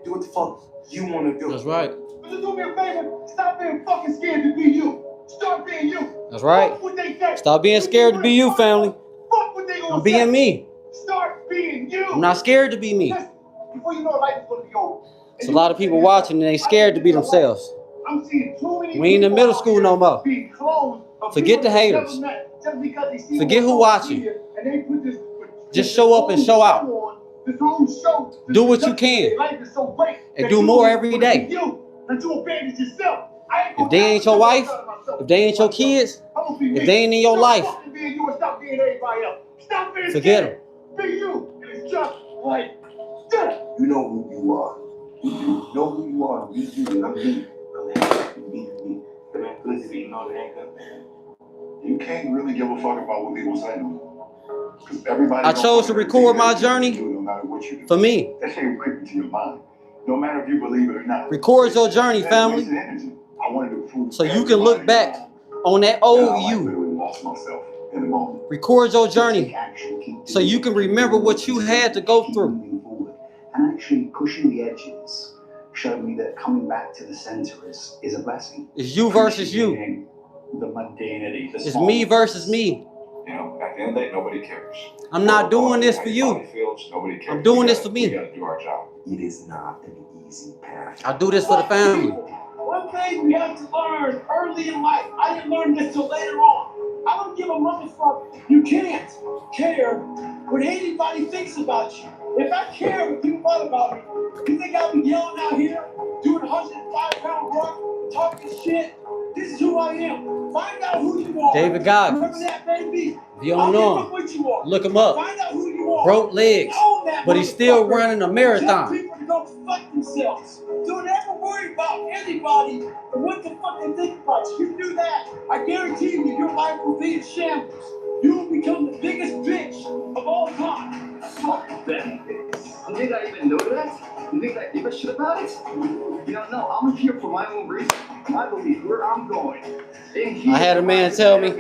do what the fuck you want to do. That's right. But just do me a favor, stop being fucking scared to be you. Start being you. That's right. Fuck what they say. Stop being scared to be you, family. Fuck what they gonna I'm being say. me. Start being you. I'm not scared to be me. Before you know it, life is gonna be over. There's a lot of people watching and they scared to be themselves. I'm seeing too many We ain't in middle school no more. being closed of Forget people the they never haters. met just because they see Forget them who on watching. media and they put this Just show up and show out. This whole show. Do what you can. Life is so great And that do you more don't every wanna day. be you and you abandon yourself. If they ain't your wife, if they ain't your kids, if they ain't in your life, Stop being you and stop being everybody else. Stop being forget them. scared. Be you. And it's just like that. You know who you are. You know who you are. You do it. I'm me. You can't really give a fuck about what people say. Because everybody. I chose to record my journey no matter what you do. for me. That shit break into your mind. No matter if you believe it or not. Record your journey, family, Wasted energy. I wanted to prove so you can look back on that old you. literally lost myself in the moment. Record your journey so you can remember what you had to go through. And actually pushing the edges showed me that coming back to the center is a blessing. It's you versus you. The mundanity. The It's me versus me. You know, at the end of the day, nobody cares. I'm not doing this for you. Nobody cares. I'm doing this for me. We gotta do our job. It is not an easy path. I do this for the family. One thing we have to learn early in life. I didn't learn this till later on. I don't give a motherfucker. You can't care what anybody thinks about you. If I care what people thought about me, you think I'll be yelling out here, doing 105-pound work, talking shit? This is who I am. Find out who you are. David Goggins. Remember that, baby? If you don't know him, what you are. look him up. Find out who you are. Broke legs, Own that but he's still motherfucker. running a Tell marathon. people to go fuck themselves. Don't ever worry about anybody and what the fuck they think about you. You do that, I guarantee you your life will be in shambles. You will become the biggest bitch of all time. Fuck them. You think I even know that? You think I give a shit about it? You don't know. I'm here for my own reason. I believe where I'm going. I had a man tell me,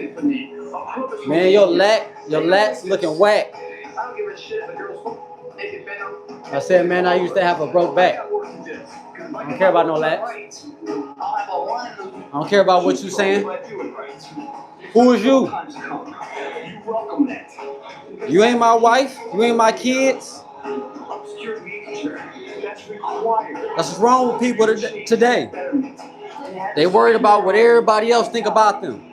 man, your lats looking whack. I don't give a shit if a girl's I said, man, I used to have a broke back. I don't care about no that. I don't care about what you saying. Who is you? You ain't my wife. You ain't my kids. That's what's wrong with people today. They worried about what everybody else think about them.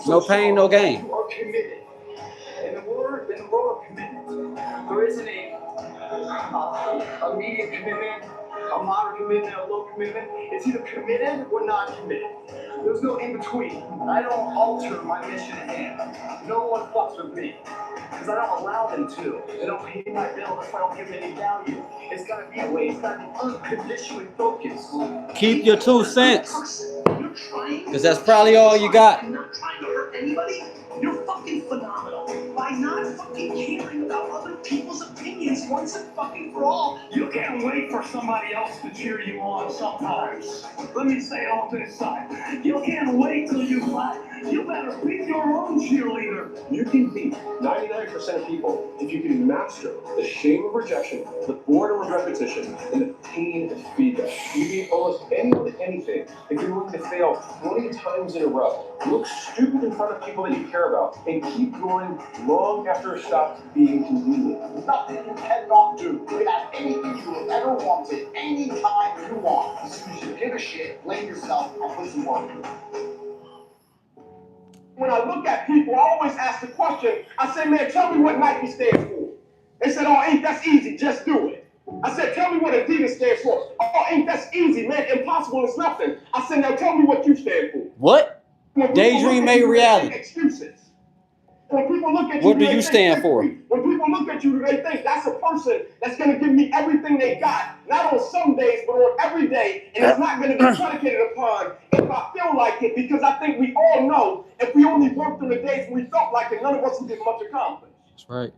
No pain, no gain. In the world of commitment, there isn't a medium commitment, a moderate commitment, a low commitment. It's either committed or not committed. There's no in between. I don't alter my mission at hand. No one fucks with me. Because I don't allow them to. They don't pay my bills if I don't give them any value. It's got to be a way. It's got to be unconditionally focused. Keep your 2 cents. Because that's probably all you got. You're not trying to hurt anybody. You're fucking phenomenal. By not fucking caring about other people's opinions once and fucking for all. You can't wait for somebody else to cheer you on sometimes. Let me say it on this side. You can't wait till you fight. You better be your own cheerleader. You can beat 99% of people if you can master the shame of rejection, the boredom of repetition, and the pain of feedback. You can beat almost anyone at anything if you're willing to fail 20 times in a row. Look stupid in front of people that you care about, and keep going long after it stops being convenient. Nothing you cannot do without anything you have ever wanted, anytime you want. As soon as you give a shit, blame yourself, and put some work in. When I look at people, I always ask the question, I say, man, tell me what Nike stands for. They said, oh, Inc., that's easy, just do it. I said, tell me what Adidas stands for. Oh, Inc., that's easy, man, impossible is nothing. I said, now tell me what you stand for. What? Daydream made reality. Excuses. When people look at you, what do you stand for? When people look at you, they think that's a person that's going to give me everything they got, not on some days, but on every day, and it's not going to be predicated upon if I feel like it, because I think we all know if we only worked on the days when we felt like it, none of us would get much accomplished. That's right.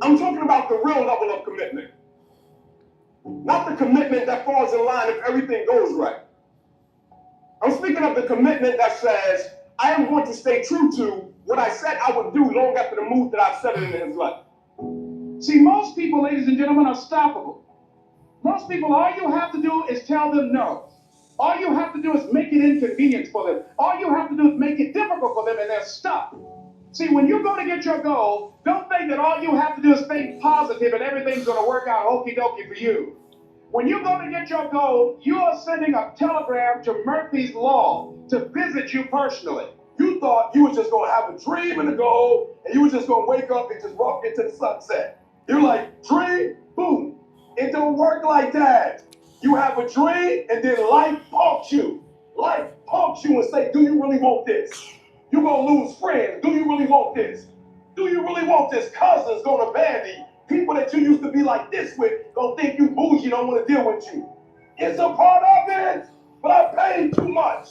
I'm talking about the real level of commitment, not the commitment that falls in line if everything goes right. I'm speaking of the commitment that says, I am going to stay true to what I said I would do long after the move that I've set it in his life. See, most people, ladies and gentlemen, are stoppable. Most people, all you have to do is tell them no. All you have to do is make it inconvenient for them. All you have to do is make it difficult for them, and they're stuck. See, when you go to get your goal, don't think that all you have to do is think positive and everything's going to work out okie dokie for you. When you go to get your goal, you are sending a telegram to Murphy's Law to visit you personally. You thought you were just going to have a dream and a goal, and you were just going to wake up and just walk into the sunset. You're like, dream, boom. It don't work like that. You have a dream, and then life pumps you. Life pumps you and say, do you really want this? You're going to lose friends. Do you really want this? Do you really want this? Cousins going to abandon you. People that you used to be like this with going to think you bougie, don't want to deal with you. It's a part of it, but I paid too much.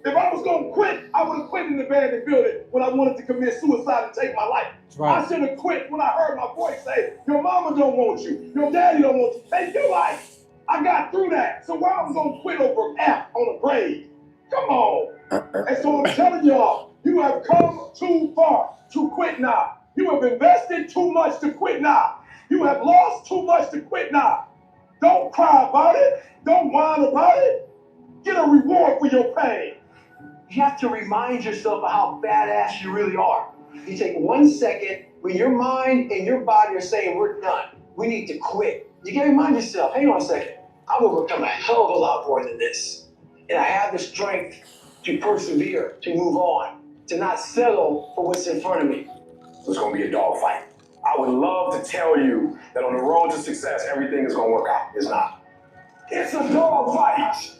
If I was going to quit, I would have quit in the abandoned building when I wanted to commit suicide and take my life. Right. I should have quit when I heard my voice say, your mama don't want you, your daddy don't want you, take your life. I got through that, so why am I going to quit over an F on a grade? Come on. And so I'm telling y'all, you have come too far to quit now. You have invested too much to quit now. You have lost too much to quit now. Don't cry about it. Don't whine about it. Get a reward for your pain. You have to remind yourself of how badass you really are. You take 1 second when your mind and your body are saying, we're done. We need to quit. You gotta remind yourself, hang on a second. I've overcome a hell of a lot more than this. And I have the strength to persevere, to move on, to not settle for what's in front of me. So it's gonna be a dogfight. I would love to tell you that on the road to success, everything is gonna work out. It's not. It's a dogfight.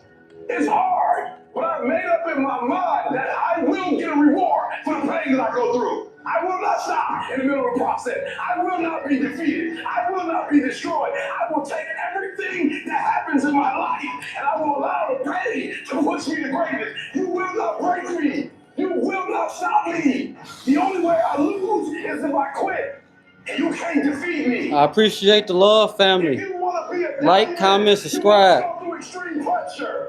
It's hard. But I've made up in my mind that I will get a reward for the pain that I go through. I will not stop in the middle of the process. I will not be defeated. I will not be destroyed. I will take everything that happens in my life and I will allow the pain to push me to greatness. You will not break me. You will not stop me. The only way I lose is if I quit. And you can't defeat me. I appreciate the love, family. Like, comment, subscribe.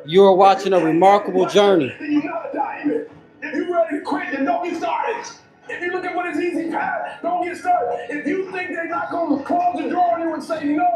You are watching a remarkable journey. Then you're not a diamond. If you're ready to quit, then don't get started. If you look at what this easy path. Don't get started. If you think they're not going to close the door on you and say no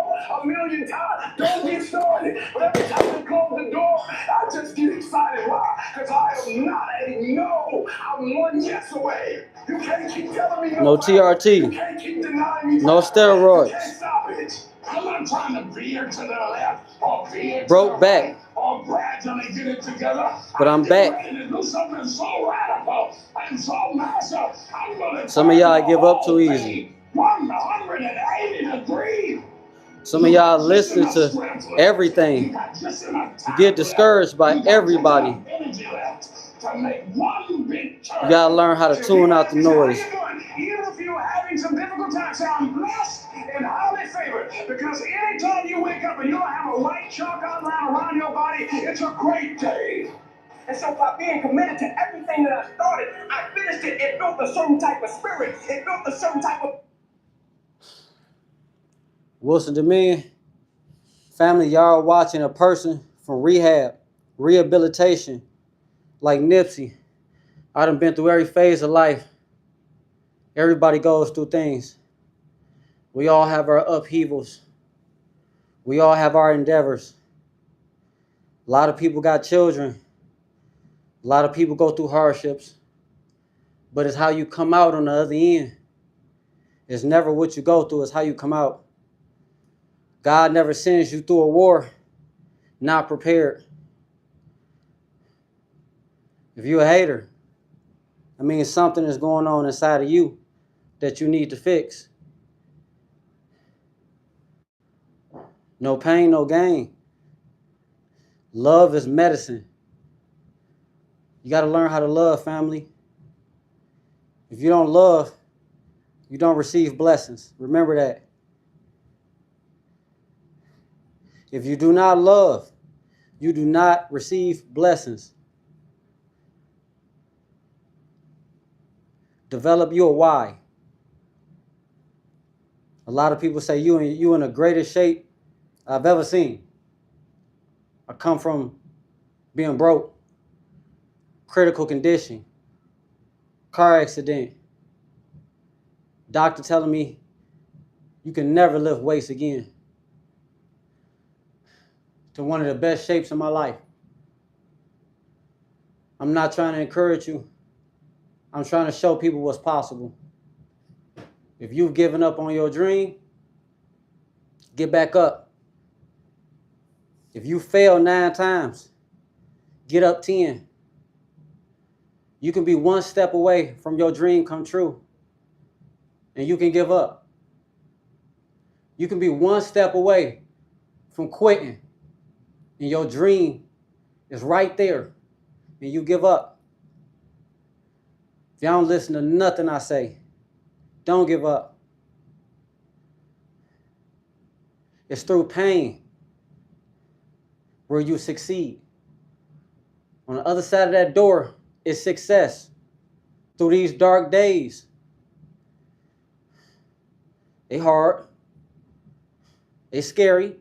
a million times, don't get started. But every time they close the door, I just get excited. Why? Because I am not a no. I'm one yes away. You can't keep telling me No TRT. You can't keep denying me. No steroids. You can't stop it. I'm not trying to veer to the left or veer Broke to the back. right or gradually get it together. But I'm back. ready to do something so radical and so massive. I'm gonna Some of y'all give up too easy. 180 degrees. Some of y'all listen to everything. You get discouraged by everybody. You gotta learn how to tune out the noise. Even if you're having some difficult times, I'm blessed and highly favored. Because anytime you wake up and you don't have a white chalk outline around your body, it's a great day. And so by being committed to everything that I started, I finished it. It built a certain type of spirit. It built a certain type of... Wilson Dominion, family, y'all watching a person from rehab, rehabilitation, like Nipsey. I done been through every phase of life. Everybody goes through things. We all have our upheavals. We all have our endeavors. A lot of people got children. A lot of people go through hardships. But it's how you come out on the other end. It's never what you go through, it's how you come out. God never sends you through a war not prepared. If you're a hater, I mean something is going on inside of you that you need to fix. No pain, no gain. Love is medicine. You got to learn how to love, family. If you don't love, you don't receive blessings. Remember that. If you do not love, you do not receive blessings. Develop your why. A lot of people say you in the greatest shape I've ever seen. I come from being broke, critical condition, car accident, doctor telling me you can never lift weights again, to one of the best shapes of my life. I'm not trying to encourage you. I'm trying to show people what's possible. If you've given up on your dream, get back up. If you fail 9 times, get up 10. You can be one step away from your dream come true, and you can give up. You can be one step away from quitting, and your dream is right there, and you give up. If y'all don't listen to nothing I say, don't give up. It's through pain where you succeed. On the other side of that door is success. Through these dark days, they hard, they scary,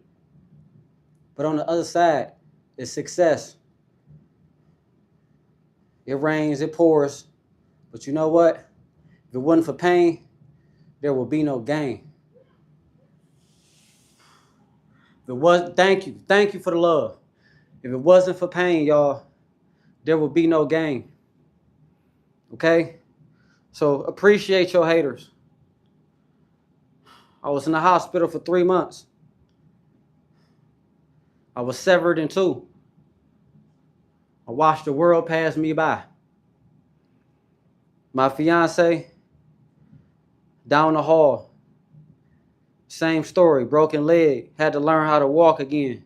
but on the other side is success. It rains, it pours, but you know what? If it wasn't for pain, there will be no gain. If it was, thank you for the love. If it wasn't for pain, y'all, there will be no gain. Okay? So appreciate your haters. I was in the hospital for 3 months. I was severed in 2. I watched the world pass me by. My fiance, down the hall, same story, broken leg, had to learn how to walk again.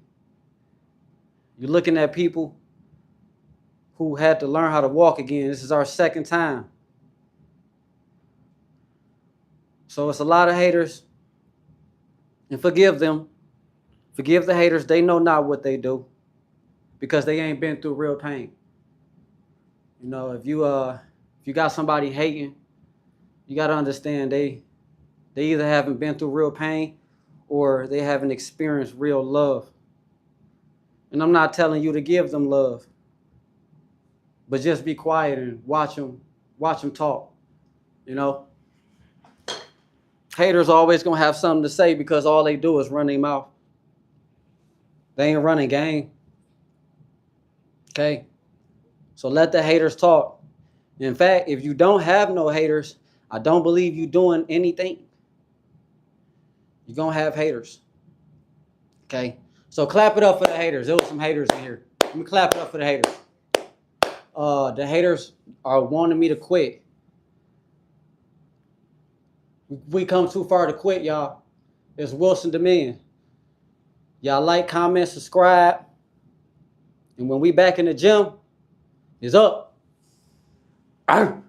You're looking at people who had to learn how to walk again. This is our 2nd time. So it's a lot of haters, and forgive them. Forgive the haters. They know not what they do because they ain't been through real pain. You know, if you got somebody hating, you got to understand they either haven't been through real pain or they haven't experienced real love. And I'm not telling you to give them love, but just be quiet and watch them talk, you know? Haters always gonna have something to say because all they do is run their mouth. They ain't running game. Okay? So let the haters talk. In fact, if you don't have no haters, I don't believe you doing anything. You're gonna have haters. Okay? So clap it up for the haters. There was some haters in here. Let me clap it up for the haters. The haters are wanting me to quit. We come too far to quit, y'all. It's Wilson Dominion. Y'all like, comment, subscribe. And when we back in the gym, it's up. Arr.